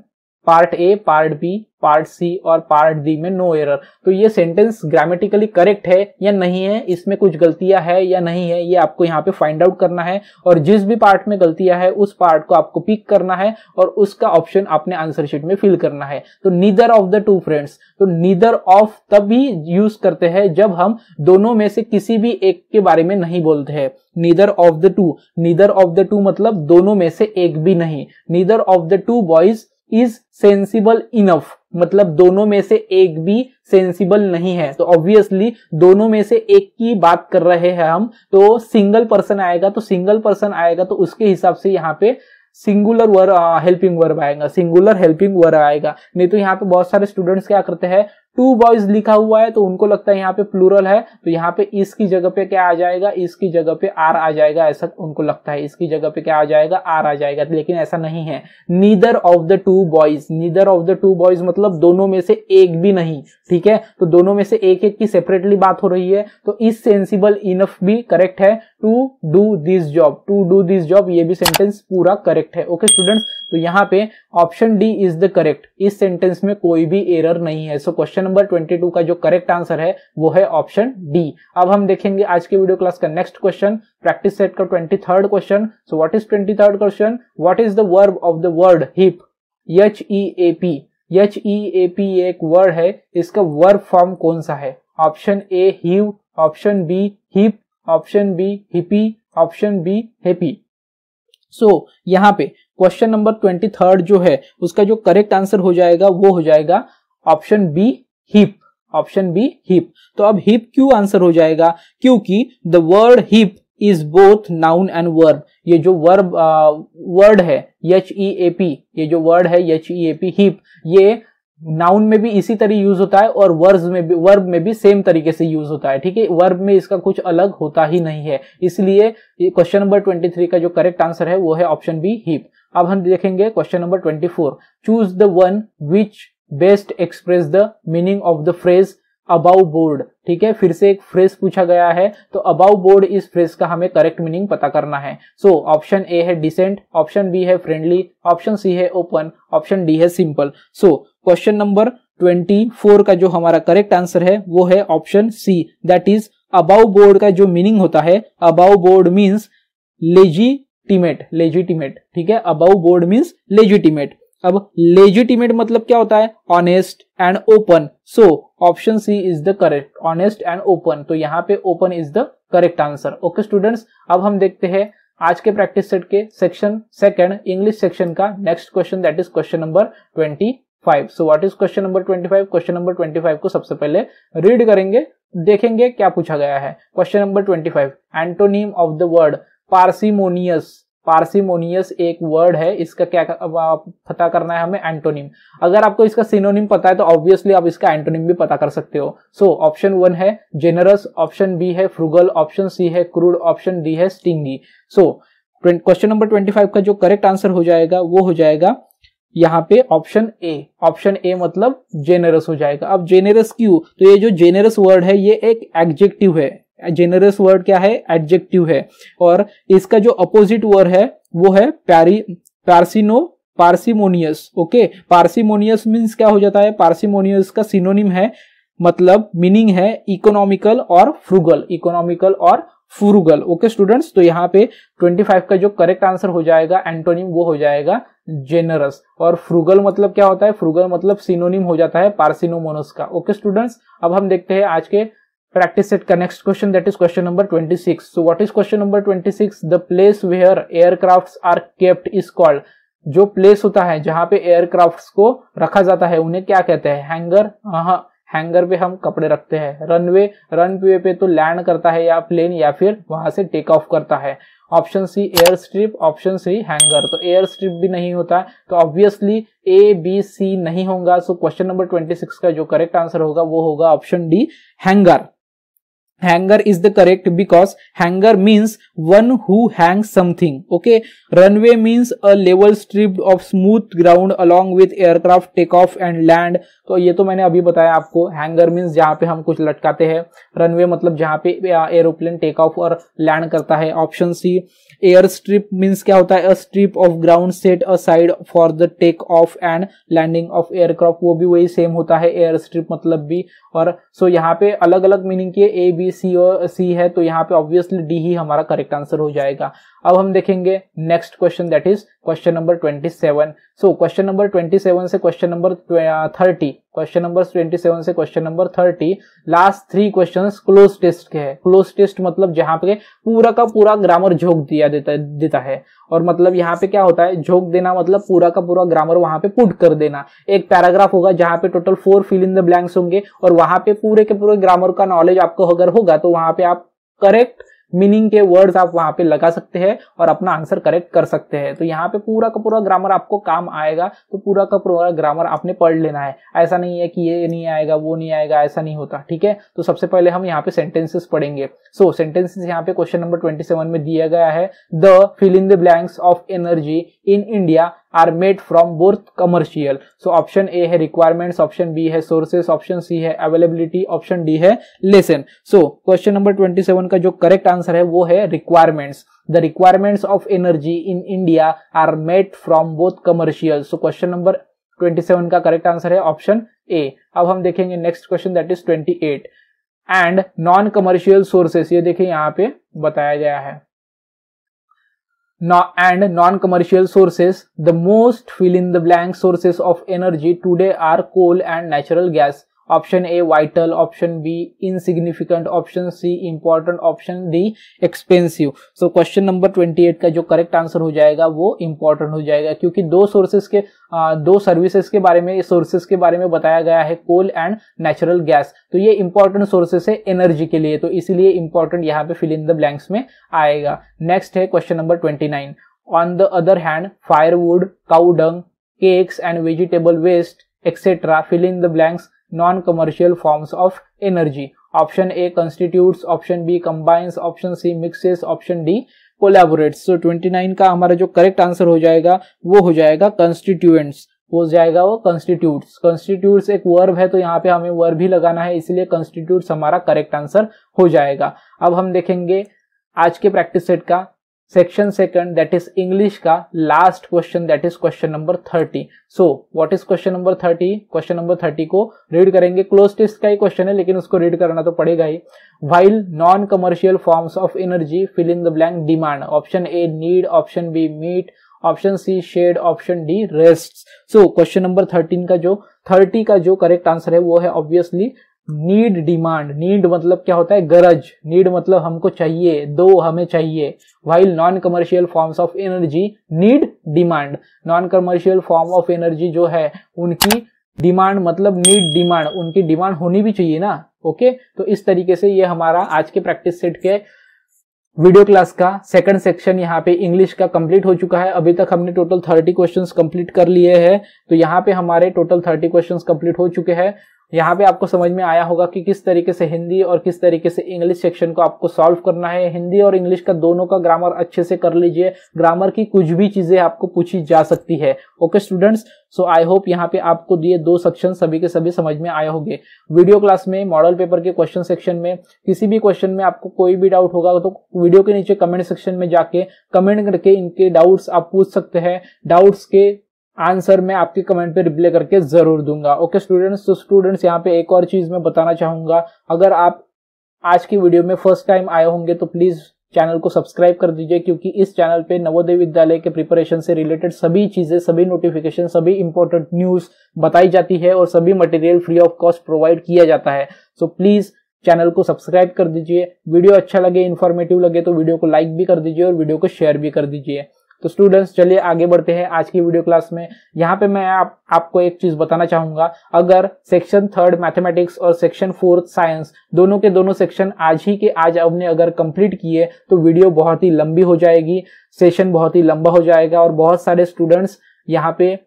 part A, part B, part C और पार्ट डी में नो एरर। तो ये सेंटेंस ग्रामेटिकली करेक्ट है या नहीं है, इसमें कुछ गलतियां है या नहीं है, ये आपको यहाँ पे फाइंड आउट करना है। और जिस भी पार्ट में गलतियां है उस पार्ट को आपको पिक करना है और उसका ऑप्शन अपने आंसर शीट में फिल करना है। तो neither of the two friends, तो नीदर ऑफ तभी यूज करते हैं जब हम दोनों में से किसी भी एक के बारे में नहीं बोलते हैं। Neither of the two, neither of the two मतलब दोनों में से एक भी नहीं। Neither of the two boys is sensible enough मतलब दोनों में से एक भी सेंसिबल नहीं है। तो ऑब्वियसली दोनों में से एक की बात कर रहे हैं हम, तो सिंगल पर्सन आएगा, तो सिंगल पर्सन आएगा तो उसके हिसाब से यहाँ पे सिंगुलर वर्ब हेल्पिंग वर्ब आएगा, सिंगुलर हेल्पिंग वर्ब आएगा। नहीं तो यहाँ पे बहुत सारे स्टूडेंट्स क्या करते हैं, टू बॉयज लिखा हुआ है तो उनको लगता है यहाँ पे प्लूरल है, तो यहाँ पे इसकी जगह पे क्या आ जाएगा, इसकी जगह पे आर आ जाएगा, ऐसा उनको लगता है। इसकी जगह पे क्या आ जाएगा, आर आ जाएगा, लेकिन ऐसा नहीं है। Neither of the two boys, neither of the two boys मतलब दोनों में से एक भी नहीं, ठीक है। तो दोनों में से एक एक की सेपरेटली बात हो रही है, तो इस सेंसिबल इनफ भी करेक्ट है। To do this job, to do this job ये भी सेंटेंस पूरा करेक्ट है। ओके स्टूडेंट्स, तो यहाँ पे option D is the correct, इस सेंटेंस में कोई भी एरर नहीं है। सो क्वेश्चन नंबर 22 का जो करेक्ट आंसर है वो है ऑप्शन डी। अब हम देखेंगे आज के वीडियो क्लास का नेक्स्ट क्वेश्चन, प्रैक्टिस सेट का 23rd question. So what is 23rd question, what is the verb of the word heap, HEAP। HEAP एक वर्ड है, इसका वर्ब फॉर्म कौन सा है? Option A heave, option B hip, option B hippy, option B happy. So यहाँ पे question number 23rd जो है उसका जो करेक्ट आंसर हो जाएगा वो हो जाएगा option B hip, option B hip. तो अब हिप क्यों आंसर हो जाएगा, क्योंकि the word hip is both noun and verb. ये जो वर्ड है HEAP, ये जो वर्ड है HEAP हिप, ये नाउन में भी इसी तरह यूज होता है और वर्ब में भी सेम तरीके से यूज होता है, ठीक है। वर्ब में इसका कुछ अलग होता ही नहीं है, इसलिए क्वेश्चन नंबर 23 का जो करेक्ट आंसर है वो है ऑप्शन बी हिप। अब हम देखेंगे question number 24, choose the one which best express the meaning of the phrase above board. ठीक है, फिर से एक फ्रेज पूछा गया है, तो अबाउ बोर्ड इस फ्रेज का हमें करेक्ट मीनिंग पता करना है। सो ऑप्शन ए है डिसेंट, ऑप्शन बी है फ्रेंडली, ऑप्शन सी है ओपन, ऑप्शन डी है सिंपल। सो क्वेश्चन नंबर 24 का जो हमारा करेक्ट आंसर है वो है option C, that is above board का जो मीनिंग होता है, अबाउ बोर्ड मीन्स लेजिटिमेट, ठीक है, अबाउ बोर्ड मीन्स लेजिटिमेट। अब लेजिटिमेट मतलब क्या होता है, honest and open, so option C is the correct, honest and open, तो यहाँ पे open is the correct answer. Okay students, अब हम देखते हैं आज के प्रैक्टिस सेट के सेक्शन सेकंड इंग्लिश सेक्शन का next question, that is question number 25। So what is question number 25? Question number 25 को सबसे पहले रीड करेंगे, देखेंगे क्या पूछा गया है। Question number 25, antonym of the word parsimonious. Parsimonious एक वर्ड है, इसका क्या पता करना है हमें, एंटोनिम। अगर आपको इसका सिनोनिम पता है तो ऑब्वियसली आप इसका एंटोनिम भी पता कर सकते हो। सो ऑप्शन 1 है जेनरस, ऑप्शन बी है फ्रूगल, ऑप्शन सी है क्रूड, ऑप्शन डी है स्टिंगी। सो क्वेश्चन नंबर 25 का जो करेक्ट आंसर हो जाएगा वो हो जाएगा यहाँ पे ऑप्शन ए। ऑप्शन ए मतलब जेनरस हो जाएगा। अब जेनरस क्यों, तो ये जो जेनरस वर्ड है ये एक एडजेक्टिव है। जेनरस वर्ड क्या है, एडजेक्टिव है, और इसका जो अपोजिट वर्ड है वो है पार्सिमोनियस। ओके, पार्सिमोनियस मीन्स क्या हो जाता है, पार्सिमोनियस का सिनोनिम है, मतलब मीनिंग है इकोनॉमिकल और फ्रूगल, इकोनॉमिकल और फ्रूगल। ओके स्टूडेंट्स, तो यहाँ पे 25 का जो करेक्ट आंसर हो जाएगा एंटोनिम वो हो जाएगा जेनरस। और फ्रूगल मतलब क्या होता है, फ्रूगल मतलब सिनोनिम हो जाता है पार्सिनोमोनस का। ओके स्टूडेंट्स, अब हम देखते हैं आज के प्रैक्टिस सेट का next question, that is question number 26। So what is question number 26? The place where aircrafts are kept is called. जो प्लेस होता है जहां पे एयरक्राफ्ट्स को रखा जाता है उन्हें क्या कहते हैं, हैंगर। हाँ, हैंगर पे हम कपड़े रखते हैं। रनवे पे तो लैंड करता है या प्लेन, या फिर वहां से टेक ऑफ करता है। Option C air strip, option C hangar. तो एयर स्ट्रिप भी नहीं होता, तो ऑब्वियसली ए बी सी नहीं होगा। सो क्वेश्चन नंबर 26 का जो करेक्ट आंसर होगा वो होगा option D, hanger. Hanger is the correct because hanger means one who hangs something. Okay, runway means a level strip of smooth ground along with aircraft take off and land. तो ये तो मैंने अभी बताया आपको। हैंगर मीन्स जहाँ पे हम कुछ लटकाते हैं, रनवे मतलब जहाँ पे एरोप्लेन टेक ऑफ और लैंड करता है। Option C air strip means क्या होता है, a strip of ground set aside for the take off and landing of aircraft, वो भी वही सेम होता है, एयर स्ट्रिप मतलब भी। और सो यहाँ पे अलग अलग मीनिंग की ए बी सी और सी है, तो यहाँ पे ऑब्वियसली डी ही हमारा करेक्ट आंसर हो जाएगा। अब हम देखेंगे next question, that is question number 27। So question number 27 से क्वेश्चन नंबर 30, क्वेश्चन नंबर 27 से question number 30 last 3 questions cloze test के हैं। क्लोज टेस्ट मतलब जहां पे पूरा का पूरा ग्रामर झोंक देता है। और मतलब यहाँ पे क्या होता है, झोंक देना मतलब पूरा का पूरा ग्रामर वहां पे पुट कर देना। एक पैराग्राफ होगा जहां पे total 4 fill in the blanks होंगे, और वहां पे पूरे के पूरे ग्रामर का नॉलेज आपको अगर होगा तो वहां पे आप करेक्ट मीनिंग के वर्ड्स आप वहां पे लगा सकते हैं और अपना आंसर करेक्ट कर सकते हैं। तो यहाँ पे पूरा का पूरा ग्रामर आपको काम आएगा, तो पूरा का पूरा ग्रामर आपने पढ़ लेना है। ऐसा नहीं है कि ये नहीं आएगा वो नहीं आएगा, ऐसा नहीं होता, ठीक है। तो सबसे पहले हम यहाँ पे सेंटेंसेस पढ़ेंगे। सो सेंटेंसेस यहाँ पे क्वेश्चन नंबर 27 में दिया गया है, the fill in the blanks of energy in India are made from both commercial. So option A है रिक्वायरमेंट्स, ऑप्शन बी है सोर्सेस, ऑप्शन सी है अवेलेबिलिटी, ऑप्शन डी है लेसन। सो क्वेश्चन नंबर 27 का जो करेक्ट आंसर है वो है requirements. The requirements of energy in India are made from both commercial. So question number 27 का करेक्ट आंसर है ऑप्शन ए। अब हम देखेंगे next question, that is 28 and non commercial sources. ये देखिए यहाँ पे बताया गया है, and non-commercial sources, the most fill in the blank sources of energy today are coal and natural gas. Option A vital, option B insignificant, option C important, option D expensive. So question number 28 का जो correct answer हो जाएगा वो important हो जाएगा, क्योंकि दो services के बारे में, सोर्सेज के बारे में बताया गया है, कोल एंड नेचुरल गैस। तो ये इंपॉर्टेंट सोर्सेज है एनर्जी के लिए, तो इसीलिए इंपॉर्टेंट यहाँ पे फिल इन द ब्लैंक्स में आएगा। नेक्स्ट है question number 29, on the other hand firewood, cow dung, cakes and vegetable waste etcetera fill in the blanks non-commercial forms of energy. Option A constitutes, option B combines, option C mixes, option D collaborates. So 29 का हमारा जो correct answer हो जाएगा वो हो जाएगा constituents, हो जाएगा वो constitutes। constitutes एक वर्ब है, तो यहाँ पे हमें वर्ब ही लगाना है, इसलिए constitutes हमारा करेक्ट आंसर हो जाएगा। अब हम देखेंगे आज के प्रैक्टिस सेट का section second that is English का last question that is question number 30। So what is question number 30? Question number 30 को रीड करेंगे। क्लोज टेस्ट का ही क्वेश्चन है लेकिन उसको रीड करना तो पड़ेगा ही। While non commercial forms of energy fill in the blank demand. Option A need, option B meet, option C shed, option D rest. So question number 30 का जो करेक्ट आंसर है वो है ऑब्वियसली नीड डिमांड। नीड मतलब क्या होता है? गरज। नीड मतलब हमको चाहिए, दो हमें चाहिए। While non commercial forms of energy need demand. Non commercial form of energy जो है उनकी डिमांड मतलब नीड डिमांड, उनकी डिमांड होनी भी चाहिए ना। ओके, तो इस तरीके से ये हमारा आज के प्रैक्टिस सेट के वीडियो क्लास का सेकंड सेक्शन यहाँ पे इंग्लिश का कंप्लीट हो चुका है। अभी तक हमने टोटल 30 क्वेश्चंस कंप्लीट कर लिए हैं। तो यहाँ पे हमारे टोटल 30 क्वेश्चंस कंप्लीट हो चुके हैं। यहाँ पे आपको समझ में आया होगा कि किस तरीके से हिंदी और किस तरीके से इंग्लिश सेक्शन को आपको सॉल्व करना है। हिंदी और इंग्लिश का दोनों का ग्रामर अच्छे से कर लीजिए। ग्रामर की कुछ भी चीजें आपको पूछी जा सकती है। Okay students, so I hope यहाँ पे आपको दिए 2 सेक्शन सभी के सभी समझ में आए होंगे। वीडियो क्लास में मॉडल पेपर के क्वेश्चन सेक्शन में किसी भी क्वेश्चन में आपको कोई भी डाउट होगा तो वीडियो के नीचे कमेंट सेक्शन में जाके कमेंट करके इनके डाउट्स आप पूछ सकते हैं। डाउट्स के आंसर मैं आपके कमेंट पे रिप्लाई करके जरूर दूंगा। ओके स्टूडेंट्स, तो स्टूडेंट्स यहाँ पे एक और चीज मैं बताना चाहूंगा। अगर आप आज की वीडियो में फर्स्ट टाइम आए होंगे तो प्लीज चैनल को सब्सक्राइब कर दीजिए, क्योंकि इस चैनल पे नवोदय विद्यालय के प्रिपरेशन से रिलेटेड सभी चीजें, सभी नोटिफिकेशन, सभी इंपॉर्टेंट न्यूज बताई जाती है और सभी material free of cost provide किया जाता है। सो प्लीज चैनल को सब्सक्राइब कर दीजिए। वीडियो अच्छा लगे, इन्फॉर्मेटिव लगे तो वीडियो को लाइक भी कर दीजिए और वीडियो को शेयर भी कर दीजिए। तो स्टूडेंट्स चलिए आगे बढ़ते हैं आज की वीडियो क्लास में। यहाँ पे मैं आपको एक चीज बताना चाहूंगा। अगर सेक्शन 3 मैथमेटिक्स और सेक्शन 4 साइंस दोनों के दोनों सेक्शन आज हमने अगर कंप्लीट किए तो वीडियो बहुत ही लंबी हो जाएगी, सेशन बहुत ही लंबा हो जाएगा और बहुत सारे स्टूडेंट्स यहाँ पे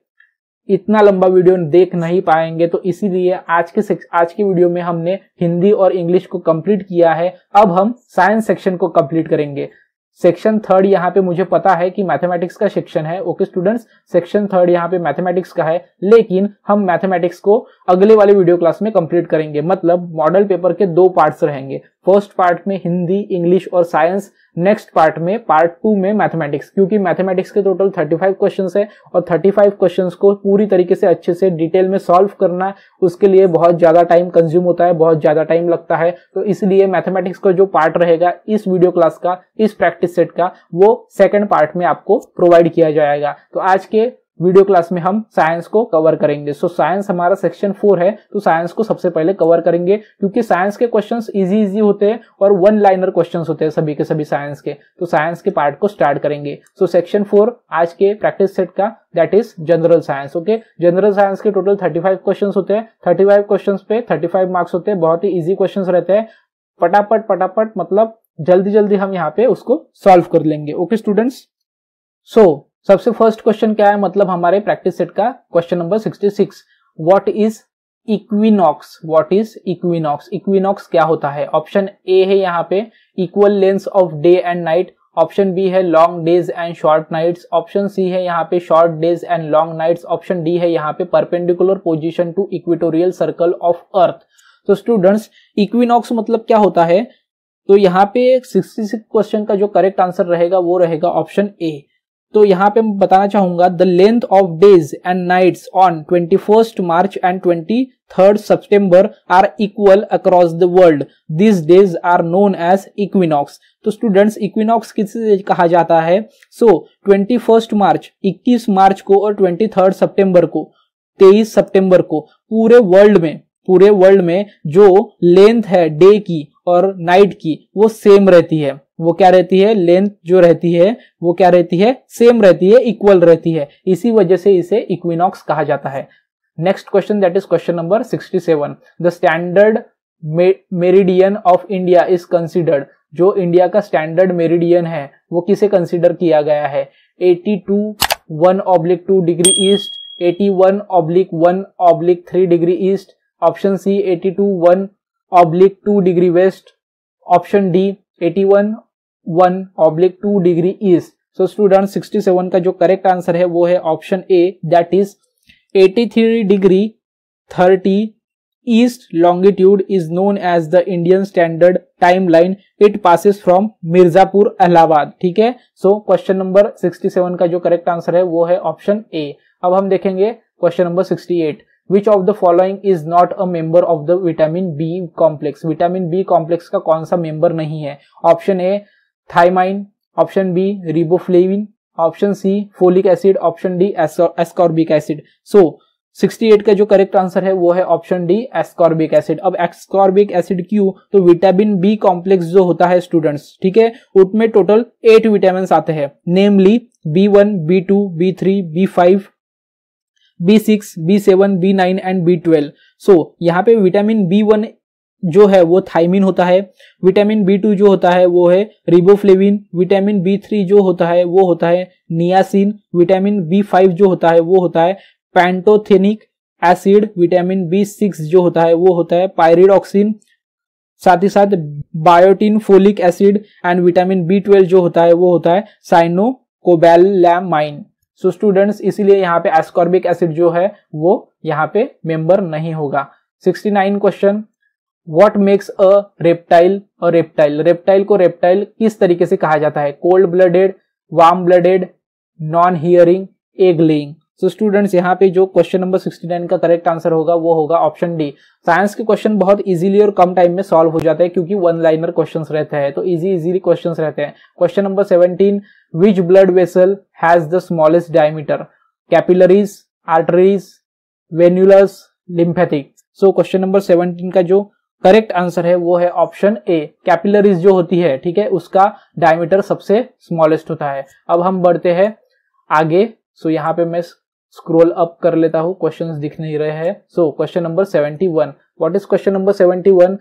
इतना लंबा वीडियो देख नहीं पाएंगे। तो इसीलिए आज की वीडियो में हमने हिंदी और इंग्लिश को कंप्लीट किया है। अब हम साइंस सेक्शन को कंप्लीट करेंगे। सेक्शन 3 यहाँ पे मुझे पता है कि मैथमेटिक्स का सेक्शन है। ओके स्टूडेंट्स, सेक्शन 3 यहाँ पे मैथमेटिक्स का है, लेकिन हम मैथमेटिक्स को अगले वाले वीडियो क्लास में कंप्लीट करेंगे। मतलब मॉडल पेपर के 2 पार्ट्स रहेंगे। फर्स्ट पार्ट में हिंदी, इंग्लिश और साइंस, नेक्स्ट पार्ट में पार्ट 2 में मैथमेटिक्स। क्योंकि मैथमेटिक्स के टोटल 35 क्वेश्चंस है और 35 क्वेश्चंस को पूरी तरीके से अच्छे से डिटेल में सॉल्व करना, उसके लिए बहुत ज्यादा टाइम कंज्यूम होता है, बहुत ज्यादा टाइम लगता है। तो इसलिए मैथमेटिक्स का जो पार्ट रहेगा इस वीडियो क्लास का, इस प्रैक्टिस सेट का, वो सेकंड पार्ट में आपको प्रोवाइड किया जाएगा। तो आज के वीडियो क्लास में हम साइंस को कवर करेंगे। सो साइंस हमारा सेक्शन 4 है, तो साइंस को सबसे पहले कवर करेंगे, क्योंकि साइंस के क्वेश्चंस इजी होते हैं और 1 लाइनर क्वेश्चंस होते हैं सभी के सभी साइंस के। तो साइंस के पार्ट को स्टार्ट करेंगे। सो सेक्शन 4 आज के प्रैक्टिस सेट का that is general science. Okay, general science के टोटल 35 क्वेश्चंस होते हैं। 35 क्वेश्चंस पे 35 मार्क्स होते हैं। बहुत ही इजी क्वेश्चंस रहते हैं। फटाफट मतलब जल्दी हम यहाँ पे उसको सॉल्व कर लेंगे। ओके स्टूडेंट्स, सो सबसे फर्स्ट क्वेश्चन क्या है, मतलब हमारे प्रैक्टिस सेट का question number 66। What is equinox? What is equinox? Equinox क्या होता है? ऑप्शन ए है यहाँ पे equal length of day and night, option B है long days and short nights, option C है यहाँ पे short days and long nights, option D है यहाँ पे perpendicular position to equatorial circle of earth. तो स्टूडेंट्स इक्विनॉक्स मतलब क्या होता है? तो यहाँ पे 66 क्वेश्चन का जो करेक्ट आंसर रहेगा वो रहेगा ऑप्शन ए। तो यहाँ पे मैं बताना चाहूंगा the length of days and nights on 21st March and 23rd September are equal across the world. This days are known as equinox. तो स्टूडेंट्स इक्विनॉक्स किसे कहा जाता है? सो 21 मार्च, 21 मार्च को और 23rd सितंबर को, 23 सितंबर को पूरे वर्ल्ड में जो लेंथ है डे की और नाइट की वो सेम रहती है। वो क्या रहती है? लेंथ जो रहती है वो क्या रहती है? सेम रहती है, इक्वल रहती है। इसी वजह से इसे इक्विनॉक्स कहा जाता है। Next question that is question number 67। The standard meridian of India is considered. जो इंडिया का स्टैंडर्ड मेरिडियन है वो किसे कंसिडर किया गया है? 82(1)2 degree east, 81(1)3 degree east, option C 82(1)2 degree west, option D 81(1)2 degree east. So student 67 का जो करेक्ट आंसर है वो है option A that is 83 degree 30 east longitude is known as the Indian standard time line it passes from Mirzapur Allahabad. ठीक है, सो question number 67 का जो correct answer है वो है ऑप्शन ए। अब हम देखेंगे question number 68, which of the following is not a member of the vitamin B complex. Vitamin B complex का कौन सा मेंबर नहीं है? Option A thiamine, option B riboflavin, option C folic acid, option D ascorbic acid. So 68 का जो correct answer है वो है ऑप्शन डी एस्कॉर्बिक एसिड। अब एस्कॉर्बिक एसिड क्यों? तो विटामिन बी कॉम्प्लेक्स जो होता है स्टूडेंट्स, ठीक है, उसमें टोटल 8 विटामिन आते हैं, नेमली B1, B2, B3, B5, B6, B7, B9 and B12। सो यहाँ पे विटामिन B1 जो है वो थायमिन होता है, विटामिन B2 जो होता है वो है रिबोफ्लेविन, विटामिन B3 जो होता है वो होता है नियासिन, विटामिन B5 जो होता है वो होता है पैंटोथेनिक एसिड, विटामिन B6 जो होता है वो होता है पायरिडॉक्सिन, साथ ही साथ biotin, folic acid and vitamin B12 जो होता है वो होता है साइनोकोबैलामाइन। सो स्टूडेंट्स, इसीलिए यहाँ पे एस्कॉर्बिक एसिड जो है वो यहाँ पे मेंबर नहीं होगा। 69 question, what makes a reptile a reptile. Reptile को रेप्टाइल किस तरीके से कहा जाता है? Cold blooded, warm blooded, non hearing, egg laying. So students, यहाँ पे जो क्वेश्चन नंबर 69 का करेक्ट आंसर होगा वो होगा ऑप्शन डी। साइंस के क्वेश्चन बहुत इजीली और कम टाइम में सॉल्व हो जाते हैं क्योंकि वन लाइनर क्वेश्चंस रहते हैं, तो इजीली क्वेश्चंस रहते हैं। Question number 17, which blood vessel has the smallest diameter? Capillaries, arteries, venules, lymphatic. So question number 17 का जो करेक्ट आंसर है वो है ऑप्शन ए, कैपिलरीज जो होती है, ठीक है, उसका डायमीटर सबसे स्मॉलेस्ट होता है। अब हम बढ़ते हैं आगे। सो यहाँ पे मैं स्क्रॉल अप कर लेता हूँ, क्वेश्चंस दिख नहीं रहे हैं। So question number 71, what is question number 71?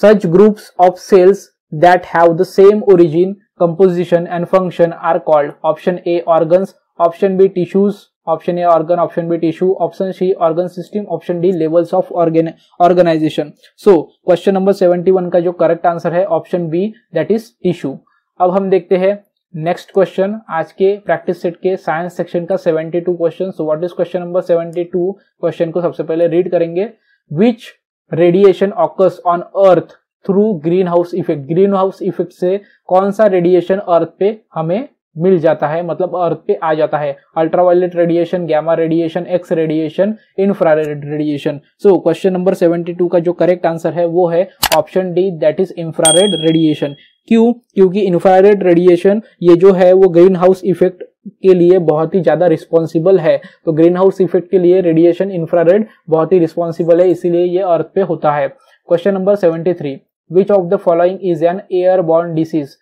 Such groups of cells that have the same origin, composition and function are called. Option A organs, option B tissues, option A organ, option B tissue, option C organ system, option D levels of organisation. So question number 71 का जो correct answer है option B, that is tissue. अब हम देखते हैं next question, आज के practice set के साइंस सेक्शन का 72 question. So what is question number 72? Question को सबसे पहले रीड करेंगे। Which radiation occurs on earth through green house effect. Green house effect से कौन सा रेडिएशन अर्थ पे हमें मिल जाता है, मतलब अर्थ पे आ जाता है? Ultraviolet radiation, gamma radiation, x radiation, infrared radiation. सो क्वेश्चन नंबर 72 का जो करेक्ट आंसर है वो है option D, that is infrared radiation. क्यों? क्योंकि इंफ्रारेड रेडिएशन ये जो है वो ग्रीन हाउस इफेक्ट के लिए बहुत ही ज्यादा रिस्पॉन्सिबल है। तो ग्रीन हाउस इफेक्ट के लिए रेडिएशन इंफ्रारेड बहुत ही रिस्पॉन्सिबल है, इसीलिए ये अर्थ पे होता है। Question number 73, which of the following is an airborne disease.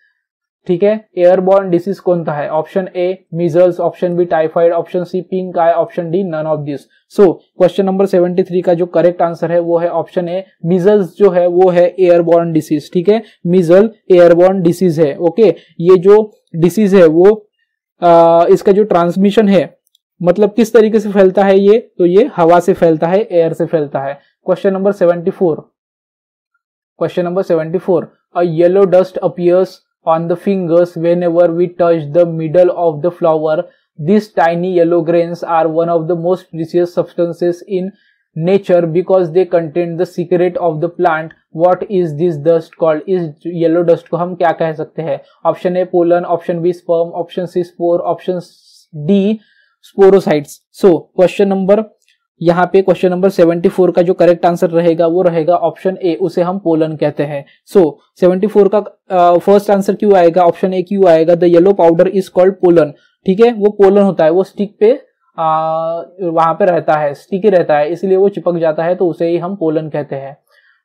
ठीक है, एयरबॉर्न डिसीज कौन सा है? Option A measles, option B typhoid, option C pink eye, option D none of this. So question number 73 का जो करेक्ट आंसर है वो है ऑप्शन ए, मीजल्स जो है वो है एयरबॉर्न डिसीज। ठीक है, मीजल एयरबॉर्न डिसीज है। ओके, ये जो डिसीज है वो इसका जो ट्रांसमिशन है, मतलब किस तरीके से फैलता है ये, तो ये हवा से फैलता है, एयर से फैलता है। Question number 74, question number 74, a yellow dust appears on the fingers whenever we touch the middle of the flower. These tiny yellow grains are one of the most precious substances in nature because they contain the secret of the plant. What is this dust called? इस yellow dust को हम क्या कह सकते हैं? Option A pollen, option B sperm, option C spore, option D sporocytes. So question number यहाँ पे question number 74 का जो करेक्ट आंसर रहेगा वो रहेगा ऑप्शन ए, उसे हम पोलन कहते हैं। सो 74 का फर्स्ट आंसर क्यों आएगा, ऑप्शन ए क्यों आएगा? The yellow powder is called pollen. ठीक है, वो पोलन होता है, वो स्टिक पे वहां पे रहता है, स्टिकी रहता है, इसलिए वो चिपक जाता है, तो उसे ही हम पोलन कहते हैं।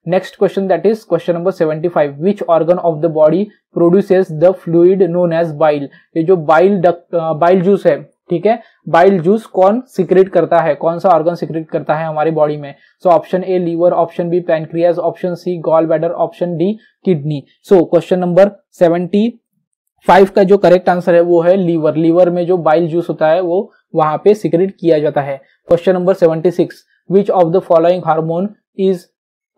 Next question, that is question number 75, which organ of the body produces the fluid known as bile. ये जो बाइल जूस है, ठीक है, बाइल जूस कौन सीक्रेट करता है, कौन सा ऑर्गन सीक्रेट करता है हमारी बॉडी में? So option A liver, option B pancreas, option C gall bladder, option D kidney. So question number 75 का जो करेक्ट आंसर है वो है लीवर। लीवर में जो बाइल जूस होता है वो वहां पे सीक्रेट किया जाता है। Question number 76, which of the following hormone is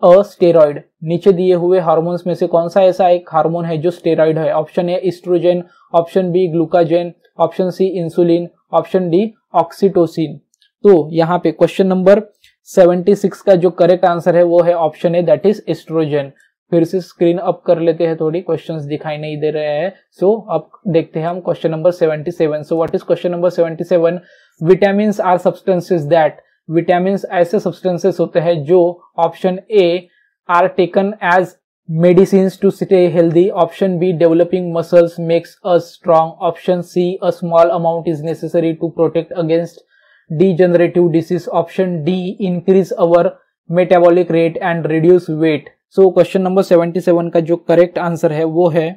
a steroid. नीचे दिए हुए हार्मोन्स में से कौन सा ऐसा एक हार्मोन है जो स्टेरॉइड है? Option A estrogen, option B glucagon, option C insulin, option D oxytocin. तो यहाँ पे क्वेश्चन नंबर 76 का जो करेक्ट आंसर है वो है option A, that is oestrogen. फिर से स्क्रीन अप कर लेते हैं, थोड़ी क्वेश्चंस दिखाई नहीं दे रहे हैं। सो अब देखते हैं हम question number 77। So what is question number 77? Vitamins are substances that, vitamins ऐसे सब्सटेंसेस होते हैं जो option A are taken as medicines to stay healthy, option B developing muscles makes us strong, option C a small amount is necessary to protect against degenerative disease, option D increase our metabolic rate and reduce weight। so question number 77 का जो correct answer है वो है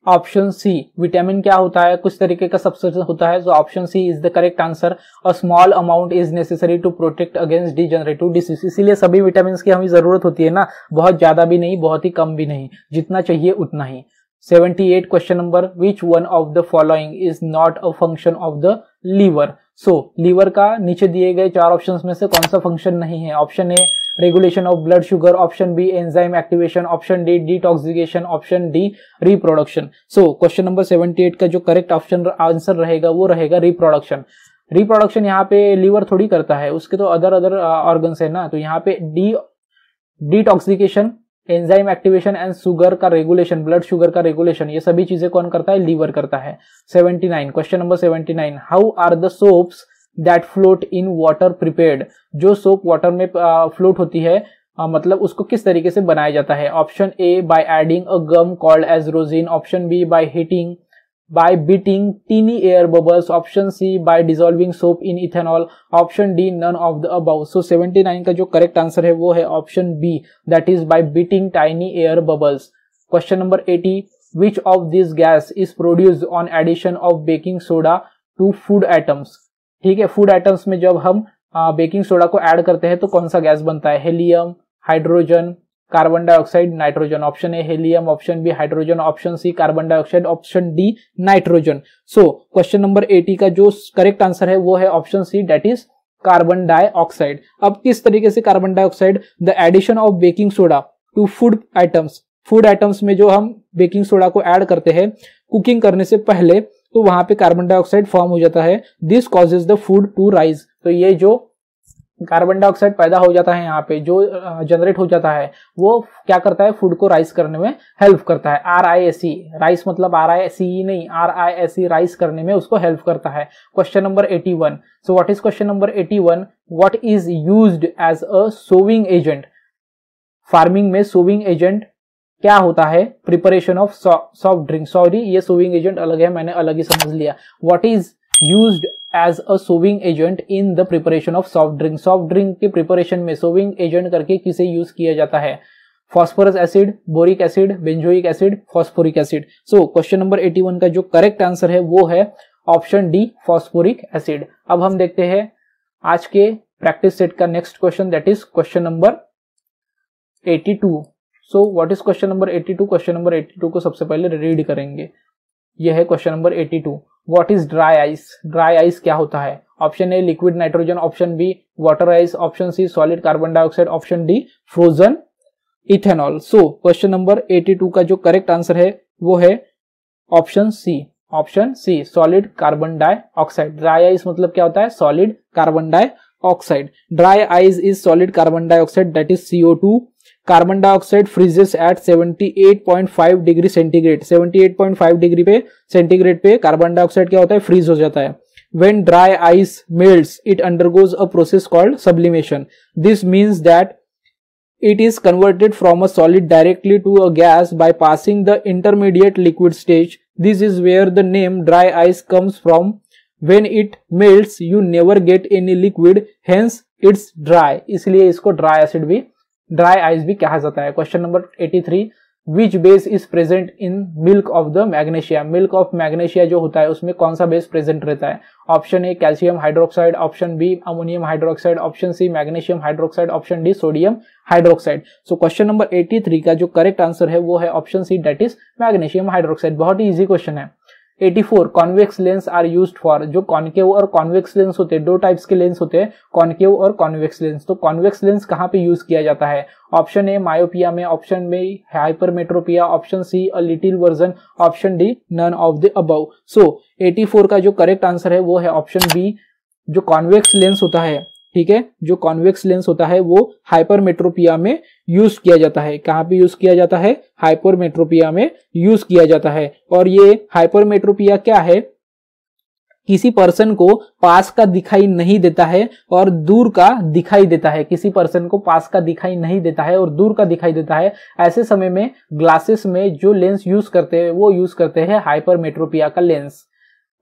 option सी। Vitamin क्या होता है? कुछ तरीके का सब्सटेंस होता है। तो option C is the correct answer. A small amount is necessary to protect against degenerative disease. इसीलिए सभी विटामिन की हमें जरूरत होती है ना, बहुत ज्यादा भी नहीं, बहुत ही कम भी नहीं, जितना चाहिए उतना ही। 78 question number, which one of the following is not a function of the liver. So liver का नीचे दिए गए 4 ऑप्शंस में से कौन सा फंक्शन नहीं है? Option A regulation of blood sugar, option B enzyme activation, option D detoxification, option D reproduction. So question number 78 का जो करेक्ट ऑप्शन आंसर रहेगा वो रहेगा रिप्रोडक्शन। रिप्रोडक्शन यहाँ पे लीवर थोड़ी करता है, उसके तो अदर ऑर्गन्स है ना। तो यहाँ पे detoxification, enzyme activation and sugar का रेगुलेशन, ब्लड शुगर का रेगुलेशन, ये सभी चीजें कौन करता है? लीवर करता है। 79 question number 79, how are the soaps that float in water prepared. जो सोप वाटर में फ्लोट होती है, मतलब उसको किस तरीके से बनाया जाता है? Option A by adding a gum called as rosin, option B by heating by beating teeny air bubbles, option C by dissolving soap in ethanol, option D none of the above। so 79 का जो correct answer है वो है option B, that is by beating tiny air bubbles। Question number 80, which of these gas is produced on addition of baking soda to food items। ठीक है, food items में जब हम बेकिंग सोडा को add करते हैं तो कौन सा गैस बनता है? Helium, hydrogen, carbon dioxide, nitrogen. Option A helium, option B hydrogen, option C carbon dioxide, option D nitrogen. So question number 80 का जो करेक्ट आंसर है वो है option C, that is carbon dioxide. अब किस तरीके से carbon dioxide? The addition of baking soda to food items, food items में जो हम बेकिंग सोडा को ऐड करते हैं कुकिंग करने से पहले, तो वहां पे कार्बन डाइऑक्साइड फॉर्म हो जाता है। This causes the food to rise. तो ये जो कार्बन डाइऑक्साइड पैदा हो जाता है यहाँ पे, जो जनरेट हो जाता है, वो क्या करता है? फूड को राइस करने में हेल्प करता है। RISE, राइस मतलब RICE नहीं, RISE राइस करने में उसको हेल्प करता है। Question number 81, so what is question number 81? What is used as a sowing agent. Farming में सोविंग एजेंट क्या होता है? Preparation of soft drink. Sorry, ये सोविंग एजेंट अलग है, मैंने अलग ही समझ लिया। What is used as a sowing agent in the preparation of soft drink. Soft drink के प्रिपरेशन में सोविंग एजेंट करके किसे यूज किया जाता है? Phosphorous acid, boric acid, benzoic acid, phosphoric acid. सो क्वेश्चन नंबर 81 का जो करेक्ट आंसर है वो है ऑप्शन डी, फॉस्फोरिक एसिड। अब हम देखते हैं आज के प्रैक्टिस सेट का next question, that is question number 82। So what is question number 82? Question number 82 को सबसे पहले रीड करेंगे। यह है question number 82। What is dry ice. Dry ice क्या होता है? Option A liquid nitrogen, option B water ice, option C solid carbon dioxide, option D frozen ethanol. So question number 82 का जो करेक्ट आंसर है वो है option C, option C solid carbon dioxide. Dry ice मतलब क्या होता है? Solid carbon dioxide. Dry ice is solid carbon dioxide, that is CO2। Carbon dioxide freezes at 78.5 degree centigrade. 78.5 degree पे सेंटीग्रेड पे carbon dioxide क्या होता है? Freeze हो जाता है। When dry ice melts, it undergoes a process called sublimation. This means that it is converted from a solid directly to a gas by passing the intermediate liquid stage. This is where the name dry ice comes from. When it melts, you never get any liquid, hence it's dry. इसलिए इसको dry acid भी, dry ice भी कहा जाता है। Question number 83, which base is present in milk of the magnesia. Milk of magnesia जो होता है उसमें कौन सा बेस प्रेजेंट रहता है? Option A calcium hydroxide, option B ammonium hydroxide, option C magnesium hydroxide, option D sodium hydroxide. So question number 83 का जो करेक्ट आंसर है वो है option C, that is magnesium hydroxide. बहुत ही इजी क्वेश्चन है। 84 convex lens are used for. जो concave और कॉन्वेक्स लेंस होते हैं, दो टाइप्स के लेंस होते हैं, कॉन्केव और कॉन्वेक्स लेंस। तो कॉन्वेक्स लेंस कहाँ पे यूज किया जाता है? ऑप्शन ए मायोपिया में, option B hypermetropia, option C a little version, option D none of the above. So 84 का जो करेक्ट आंसर है वो है ऑप्शन बी। जो कॉन्वेक्स लेंस होता है ठीक है, जो कॉन्वेक्स लेंस होता है वो हाइपरमेट्रोपिया में यूज किया जाता है। कहां पे यूज किया जाता है? हाइपरमेट्रोपिया में यूज किया जाता है। और ये हाइपरमेट्रोपिया क्या है? किसी पर्सन को पास का दिखाई नहीं देता है और दूर का दिखाई देता है। किसी पर्सन को पास का दिखाई नहीं देता है और दूर का दिखाई देता है। ऐसे समय में ग्लासेस में जो लेंस यूज करते हैं वो यूज करते हैं हाइपरमेट्रोपिया का lens.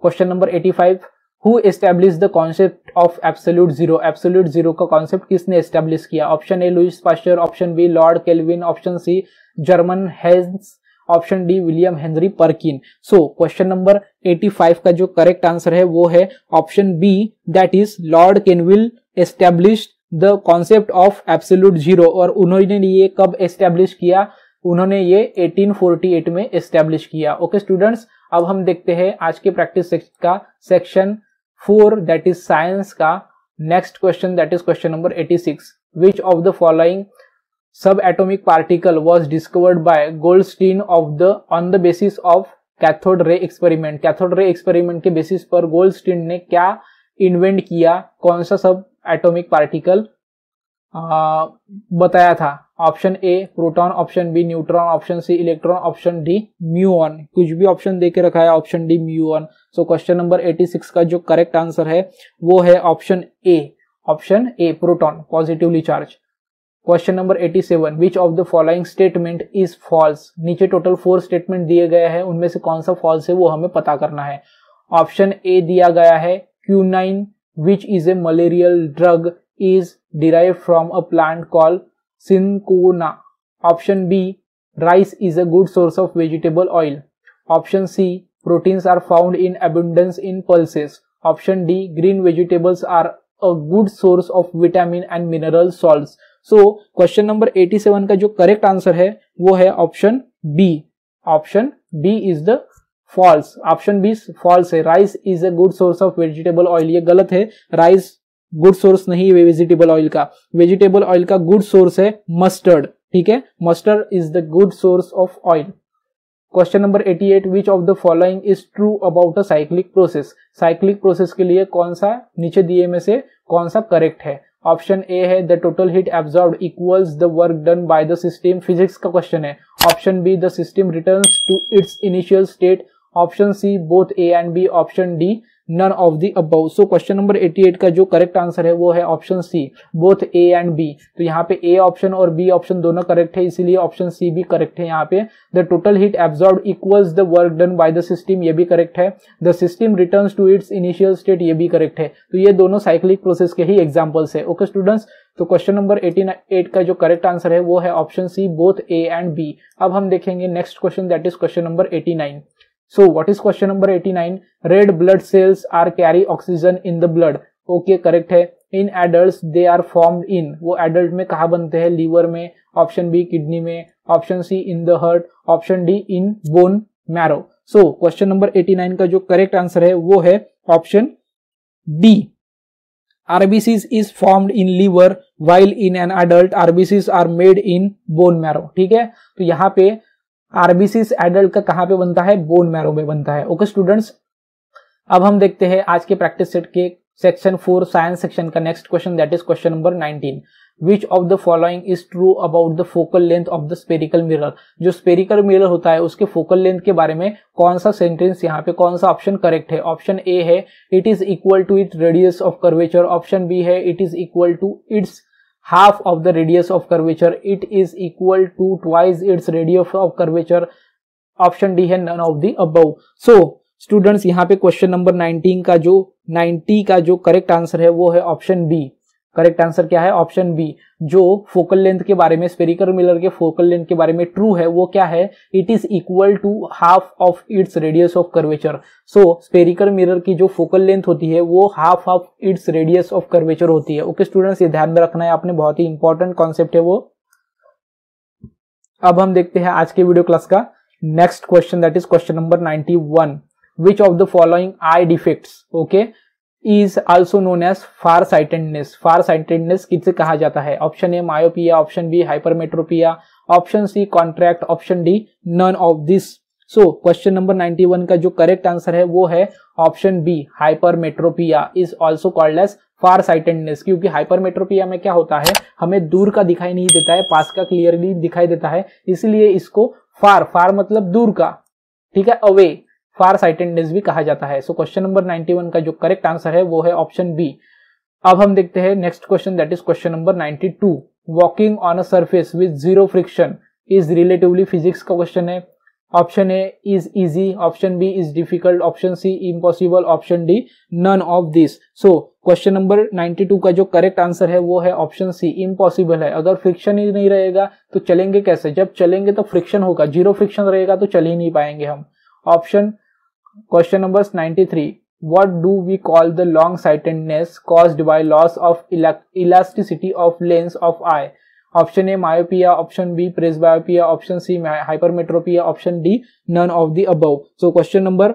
Question number 85, who establish the concept of absolute zero? Absolute zero का कॉन्सेप्ट किसने एस्टैब्लिश किया? Option A Louis Pasteur, option B Lord Kelvin, option C German Hess, option D William Henry Perkin. So question number 85 का जो correct answer है वो है option B, that is Lord Kelvin establish the concept of absolute zero. और उन्होंने ये कब establish किया? उन्होंने ये 1848 में एस्टैब्लिश किया। ओके स्टूडेंट्स, अब हम देखते हैं आज के प्रैक्टिस का सेक्शन 4 दैट इज साइंस का next question, that is question number 86। Which of the following subatomic particle was discovered by Goldstein on the basis of cathode ray experiment? cathode ray experiment के basis पर Goldstein ने क्या invent किया? कौन सा सब atomic particle बताया था? Option A proton, option B neutron, option C electron, option D muon. कुछ भी ऑप्शन देके रखा है, option D muon. So question number 86 का जो करेक्ट आंसर है वो है option A proton, positively charge. Question number 87, which of the following statement is false? नीचे टोटल 4 स्टेटमेंट दिए गए हैं, उनमें से कौन सा फॉल्स है वो हमें पता करना है। ऑप्शन ए दिया गया है quinine which is a malarial drug is derived from a plant called cinchona. Option B rice is a good source of vegetable oil. Option C proteins are found in abundance in pulses. Option D green vegetables are a good source of vitamin and mineral salts. So question number 87 का जो correct answer है वो है option B. Option B is the false. Option B false है। Rice is a good source of vegetable oil, ये गलत है। Rice good source नहीं है वेजिटेबल ऑयल का। वेजिटेबल ऑयल का गुड सोर्स है मस्टर्ड, ठीक है, mustard is the good source of oil. Question number 88, which of the following is true about a cyclic process? Cyclic process के लिए कौन सा नीचे दिए में से कौन सा करेक्ट है? ऑप्शन ए है the total heat absorbed equals the work done by the system, physics का क्वेश्चन है। Option B the system returns to its initial state. Option C both A and B. Option D none of the above. So question number 88 का जो correct answer है वो है option C, both A and B. तो यहाँ पे A option और B option दोनों करेक्ट है, इसीलिए ऑप्शन सी भी करेक्ट है। यहाँ पे the total heat absorbed equals the work done by the system, ये भी करेक्ट है। The system returns to its initial state, ये भी करेक्ट है। तो ये दोनों साइक्लिक प्रोसेस के ही एग्जाम्पल्स है। ओके स्टूडेंट्स, तो क्वेश्चन नंबर 88 का जो करेक्ट आंसर है वो है option C, both A and B. अब हम देखेंगे next question, that is question number 89। So what is question number 89? Red blood cells are carry oxygen in the blood. Okay, correct है। In adults they are formed in, वो adult में कहाँ बनते हैं? Liver में। ऑप्शन बी किडनी में। Option C in the heart. Option D in bone marrow. So question number 89 का जो करेक्ट आंसर है वो है option D, RBCs is formed in liver while in an adult RBCs are made in bone marrow। ठीक है, तो यहाँ पे आरबीसीज एडल्ट का कहां पे बनता है? बोन मैरो में बनता है। ओके स्टूडेंट्स, अब हम देखते हैं आज के प्रैक्टिस सेट के सेक्शन 4 साइंस सेक्शन का next question, that is question number 19। Which of the following is true about the focal length of the spherical mirror? जो स्पेरिकल मिरर होता है उसके फोकल लेंथ के बारे में कौन सा सेंटेंस यहाँ पे, कौन सा ऑप्शन करेक्ट है? ऑप्शन ए है it is equal to it radius of curvature. Option B है it is equal to its half of the radius of curvature, it is equal to twice its radius of curvature। Option D है none of the above। so students, यहाँ पे question number 90 का जो correct answer है वो है option B. Correct answer क्या है? Option B. जो फोकल लेंथ के बारे में, स्पेरिकल मिरर के फोकल लेंथ के बारे में ट्रू है वो क्या है? It is equal to half of its radius of curvature. So spherical mirror की जो फोकल लेंथ होती है वो half of its radius of curvature होती है। ओके स्टूडेंट्स, ये ध्यान में रखना है आपने, बहुत ही इंपॉर्टेंट कॉन्सेप्ट है वो। अब हम देखते हैं आज के वीडियो क्लास का next question, that is question number 91। Which of the following eye defects okay is also known as far sightedness? Far sightedness किसे कहा जाता है? Option A myopia, option B hypermetropia, option C contract, option D none of this. So question number 91 का जो correct answer है वो है option B, hypermetropia is also called as far sightedness, क्योंकि हाइपरमेट्रोपिया में क्या होता है, हमें दूर का दिखाई नहीं देता है, पास का क्लियरली दिखाई देता है, इसलिए इसको फार मतलब दूर का, ठीक है, अवे, फार साइटेडनेस भी कहा जाता है। सो क्वेश्चन नंबर 91 का जो करेक्ट आंसर है वो है ऑप्शन बी। अब हम देखते हैं next question, that is question number 92। Walking on a surface with zero friction is relatively physics का क्वेश्चन है। Option A is easy, option B is difficult, option C impossible, option D none of this. So question number 92 का जो correct answer है वो है option C, impossible है। अगर friction ही नहीं रहेगा तो चलेंगे कैसे, जब चलेंगे तो फ्रिक्शन होगा, जीरो फ्रिक्शन रहेगा तो चल ही नहीं पाएंगे हम। Option question number 93, what do we call the long sightedness caused by loss of elasticity of lens of eye? Option A myopia, option B presbyopia, option C hypermetropia, option D none of the above. So question number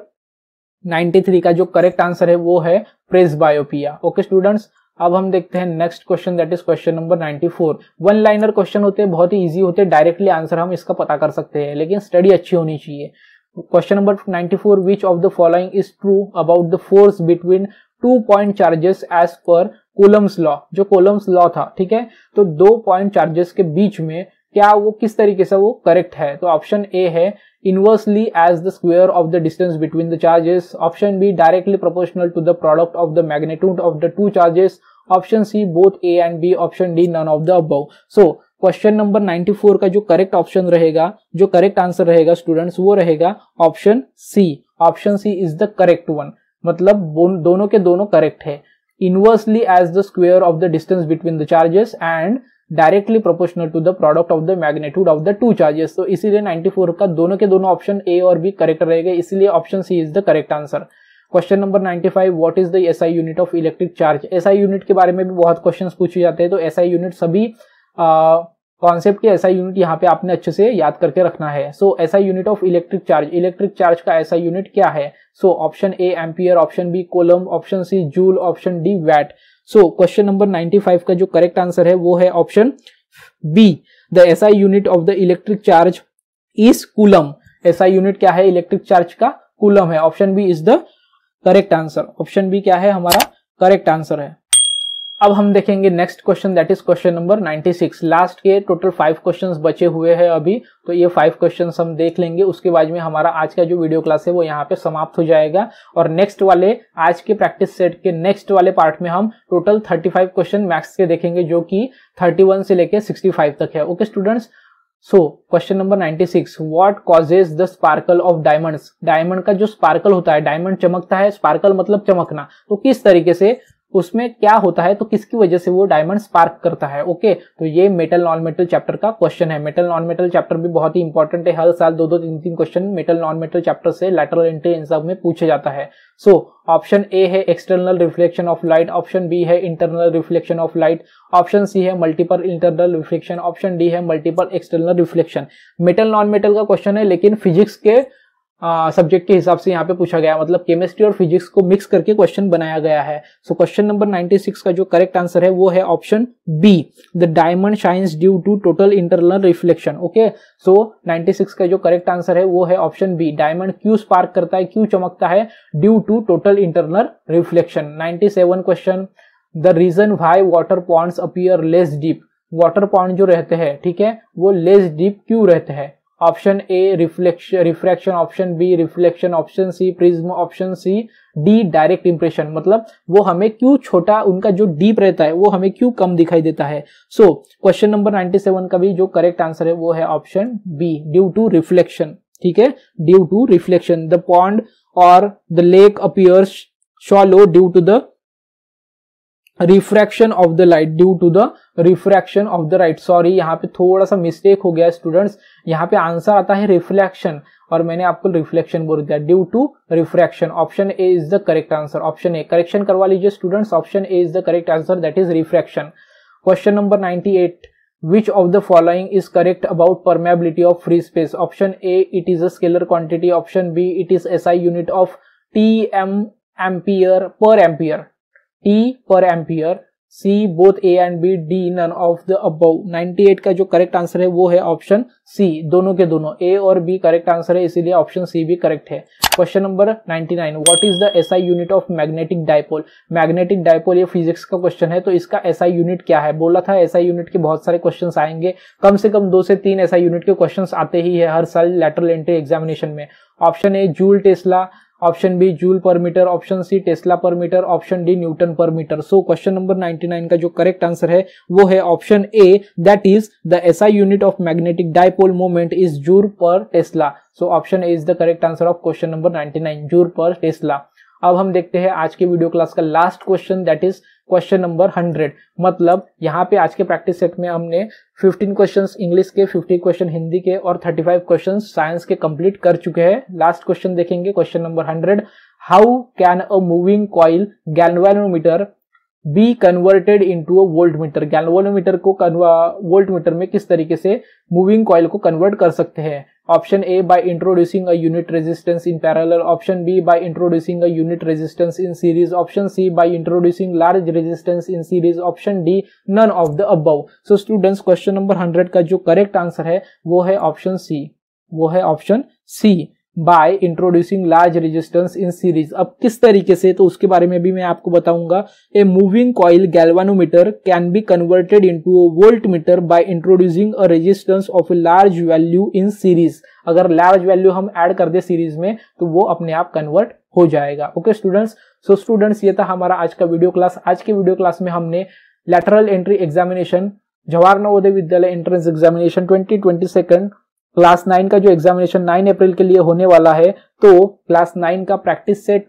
93 का जो correct answer है वो है presbyopia. Okay students, अब हम देखते हैं next question, that is question number 94। One liner question होते हैं, बहुत ही इजी होते हैं, डायरेक्टली आंसर हम इसका पता कर सकते हैं, लेकिन स्टडी अच्छी होनी चाहिए। Question number 94, which of the following is true about the force between 2 point charges as per Coulomb's law. जो कूलम्स लॉ था, ठीक है, तो 2 पॉइंट चार्जेस के बीच में क्या वो किस तरीके से वो करेक्ट है। तो ऑप्शन ए है inversely as the square of the distance between the charges, option B directly proportional to the product of the magnitude of the 2 charges, option C both A and B, option D none of the above. So question number 94 का जो correct option रहेगा, जो correct answer रहेगा students, वो रहेगा option C. Option C is the correct one, मतलब दोनों के दोनों करेक्ट है। Inversely as the square of the distance between the charges and directly proportional to the product of the magnitude of the 2 charges. तो इसीलिए 94 का दोनों के दोनों ऑप्शन ए और बी करेक्ट रहेगा, इसलिए option C is the correct answer. Question number 95, what is the SI unit of electric charge. SI unit के बारे में भी बहुत क्वेश्चंस पूछे जाते हैं, तो एसआई यूनिट सभी कॉन्सेप्ट के एसआई यूनिट यहाँ पे आपने अच्छे से याद करके रखना है। So SI unit of electric charge का एसआई यूनिट क्या है। So option A ampere, option B coulomb, option C joule, option D watt. So question number 95 का जो करेक्ट आंसर है वो है option B, the SI unit of the electric charge is coulomb. SI unit क्या है electric charge का, coulomb है। Option B is the correct answer. Option B क्या है हमारा करेक्ट आंसर है। अब हम देखेंगे next question, that is question number 96। Last के टोटल 5 क्वेश्चंस बचे हुए हैं अभी, तो ये 5 क्वेश्चंस हम देख लेंगे, उसके बाद में हमारा आज का जो वीडियो क्लास है वो यहाँ पे समाप्त हो जाएगा। और नेक्स्ट वाले आज के प्रैक्टिस सेट के नेक्स्ट वाले पार्ट में हम टोटल 35 क्वेश्चन मैथ्स के देखेंगे, जो कि 31 से लेके 65 तक है। Okay students, so question number 96, what causes the sparkle of diamonds. Diamond का जो स्पार्कल होता है, डायमंड चमकता है, स्पार्कल मतलब चमकना, तो किस तरीके से उसमें क्या होता है, तो किसकी वजह से वो डायमंड स्पार्क करता है। ओके, तो ये मेटल नॉन मेटल चैप्टर का क्वेश्चन है। मेटल नॉन मेटल चैप्टर भी बहुत ही इंपॉर्टेंट है, हर साल 2-2, 3-3 question metal non metal chapter से लैटरल एंट्री इन सब में पूछे जाता है। सो ऑप्शन ए है external reflection of light, option B है internal reflection of light, option C है multiple internal reflection, option D है multiple external reflection. Metal non metal का क्वेश्चन है, लेकिन फिजिक्स के सब्जेक्ट के हिसाब से यहाँ पे पूछा गया, मतलब केमिस्ट्री और फिजिक्स को मिक्स करके क्वेश्चन बनाया गया है। सो क्वेश्चन नंबर 96 का जो करेक्ट आंसर है वो है option B, the diamond shines due to total internal reflection. Okay, so 96 का जो करेक्ट आंसर है वो है ऑप्शन बी, डायमंड क्यों स्पार्क करता है, क्यों चमकता है, due to total internal reflection. 97 question, the reason why water ponds appear less deep. Water pond जो रहते हैं, ठीक है, वो लेस डीप क्यों रहते हैं। Option A refraction, option B reflection, option C prism, option C D direct impression, मतलब वो हमें क्यों छोटा, उनका जो डीप रहता है वो हमें क्यों कम दिखाई देता है। सो क्वेश्चन नंबर 97 का भी जो करेक्ट आंसर है वो है option B, due to reflection. ठीक है, due to reflection the pond और the lake appears shallow due to the refraction of the light, due to the refraction of the light. Sorry, यहाँ पे थोड़ा सा मिस्टेक हो गया स्टूडेंट्स, यहाँ पे आंसर आता है रिफ्लेक्शन और मैंने आपको रिफ्लेक्शन बोल दिया, due to refraction. Option A is the correct answer. Option A correction करवा लीजिए students, option A is the correct answer, that is refraction. Question number 98, which of the following is correct about permeability of free space? Option A, it is a scalar quantity. Option B, it is SI unit of T m ampere per ampere, T per ampere. C both A and B, D none of the above. 98 का जो correct answer है वो है option सी, दोनों के दोनों ए और B correct answer है, इसीलिए ऑप्शन सी भी करेक्ट है। Question number 99, what is the SI unit of magnetic dipole. Magnetic dipole ये फिजिक्स का क्वेश्चन है, तो इसका एसआई यूनिट क्या है। बोला था एसआई यूनिट के बहुत सारे क्वेश्चंस आएंगे, कम से कम 2 से 3 एसआई यूनिट के क्वेश्चंस आते ही है हर साल लैटरल एंट्री एग्जामिनेशन में। Option A joule tesla, option B joule per metre, option C tesla per metre, option D newton per metre. So question number 99 का जो करेक्ट आंसर है वो है option A, that is the SI unit of magnetic dipole moment is joule per tesla. So option A is the correct answer of question number 99, joule per tesla. अब हम देखते हैं आज के वीडियो क्लास का last question, that is question number 100। मतलब यहाँ पे आज के प्रैक्टिस सेट में हमने 15 क्वेश्चंस इंग्लिश के, 50 क्वेश्चन हिंदी के और 35 क्वेश्चंस साइंस के कंप्लीट कर चुके हैं। लास्ट क्वेश्चन देखेंगे, question number 100। How can a moving coil galvanometer B converted into a voltmeter. Galvanometer को वोल्टमीटर में किस तरीके से मूविंग कॉइल को कन्वर्ट कर सकते हैं। Option A by introducing a unit resistance in parallel, option B by introducing a unit resistance in series, option C by introducing large resistance in series, option D none of the above. So students question number 100 का जो correct answer है वो है option C, वो है option C, by introducing large resistance in series. अब किस तरीके से, तो उसके बारे में भी मैं आपको बताऊंगा। A moving coil galvanometer can be converted into a voltmeter by introducing a resistance of a large value in series. अगर लार्ज वैल्यू हम ऐड कर दे सीरीज में तो वो अपने आप कन्वर्ट हो जाएगा। ओके स्टूडेंट्स, सो स्टूडेंट्स ये था हमारा आज का वीडियो क्लास। आज के वीडियो क्लास में हमने lateral entry examination, Jawahar Navodaya Vidyalaya entrance examination 2022 class 9 का जो एग्जामिनेशन 9 अप्रैल के लिए होने वाला है, तो क्लास 9 का प्रैक्टिस सेट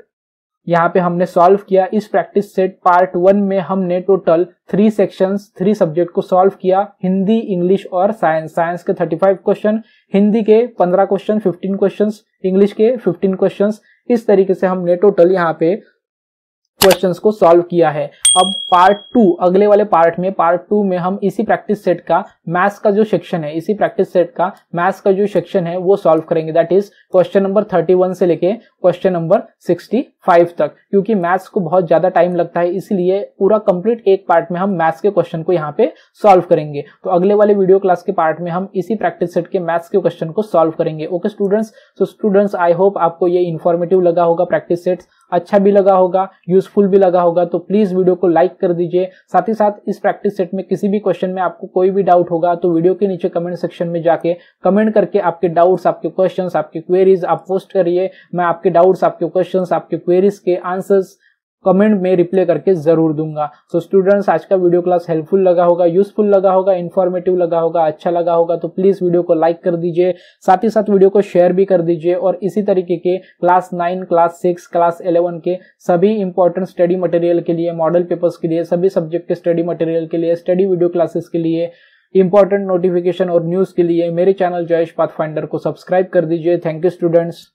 यहाँ पे हमने सॉल्व किया। इस प्रैक्टिस सेट पार्ट 1 में हमने टोटल 3 सेक्शंस, 3 सब्जेक्ट को सॉल्व किया, हिंदी, इंग्लिश और साइंस। साइंस के 35 क्वेश्चन, हिंदी के 15 क्वेश्चन, 15 क्वेश्चन, इंग्लिश के 15 क्वेश्चन। इस तरीके से हमने टोटल यहाँ पे क्वेश्चंस को सॉल्व किया है। अब पार्ट 2, अगले वाले पार्ट में, पार्ट 2 में हम इसी प्रैक्टिस सेट का मैथ्स का जो सेक्शन है, इसी प्रैक्टिस सेट का मैथ्स का जो सेक्शन है वो सॉल्व करेंगे। दैट इज क्वेश्चन नंबर 31 से लेके क्वेश्चन नंबर 65 तक। क्योंकि मैथ्स को बहुत ज्यादा टाइम लगता है, इसलिए पूरा कंप्लीट एक पार्ट में हम मैथ्स के क्वेश्चन को यहाँ पे सॉल्व करेंगे। तो अगले वाले वीडियो क्लास के पार्ट में हम इसी प्रैक्टिस सेट के मैथ्स के क्वेश्चन को सॉल्व करेंगे। Okay students, so students I hope आपको ये इन्फॉर्मेटिव लगा होगा, प्रैक्टिस सेट्स अच्छा भी लगा होगा, यूजफुल भी लगा होगा। तो प्लीज वीडियो को लाइक कर दीजिए। साथ ही साथ इस प्रैक्टिस सेट में किसी भी क्वेश्चन में आपको कोई भी डाउट होगा तो वीडियो के नीचे कमेंट सेक्शन में जाके कमेंट करके आपके डाउट्स, आपके क्वेश्चंस, आपके क्वेरीज आप पोस्ट करिए। मैं आपके डाउट्स, आपके क्वेश्चंस, आपके क्वेरीज के आंसर्स कमेंट में रिप्लाई करके जरूर दूंगा। सो स्टूडेंट्स आज का वीडियो क्लास हेल्पफुल लगा होगा, यूजफुल लगा होगा, इन्फॉर्मेटिव लगा होगा, अच्छा लगा होगा तो प्लीज वीडियो को लाइक कर दीजिए। साथ ही साथ वीडियो को शेयर भी कर दीजिए। और इसी तरीके के क्लास 9, क्लास 6, क्लास 11 के सभी इंपॉर्टेंट स्टडी मटेरियल के लिए, मॉडल पेपर्स के लिए, सभी सब्जेक्ट के स्टडी मटेरियल के लिए, स्टडी वीडियो क्लासेस के लिए, इंपॉर्टेंट नोटिफिकेशन और न्यूज के लिए मेरे चैनल जयेश पाथफाइंडर को सब्सक्राइब कर दीजिए। Thank you students.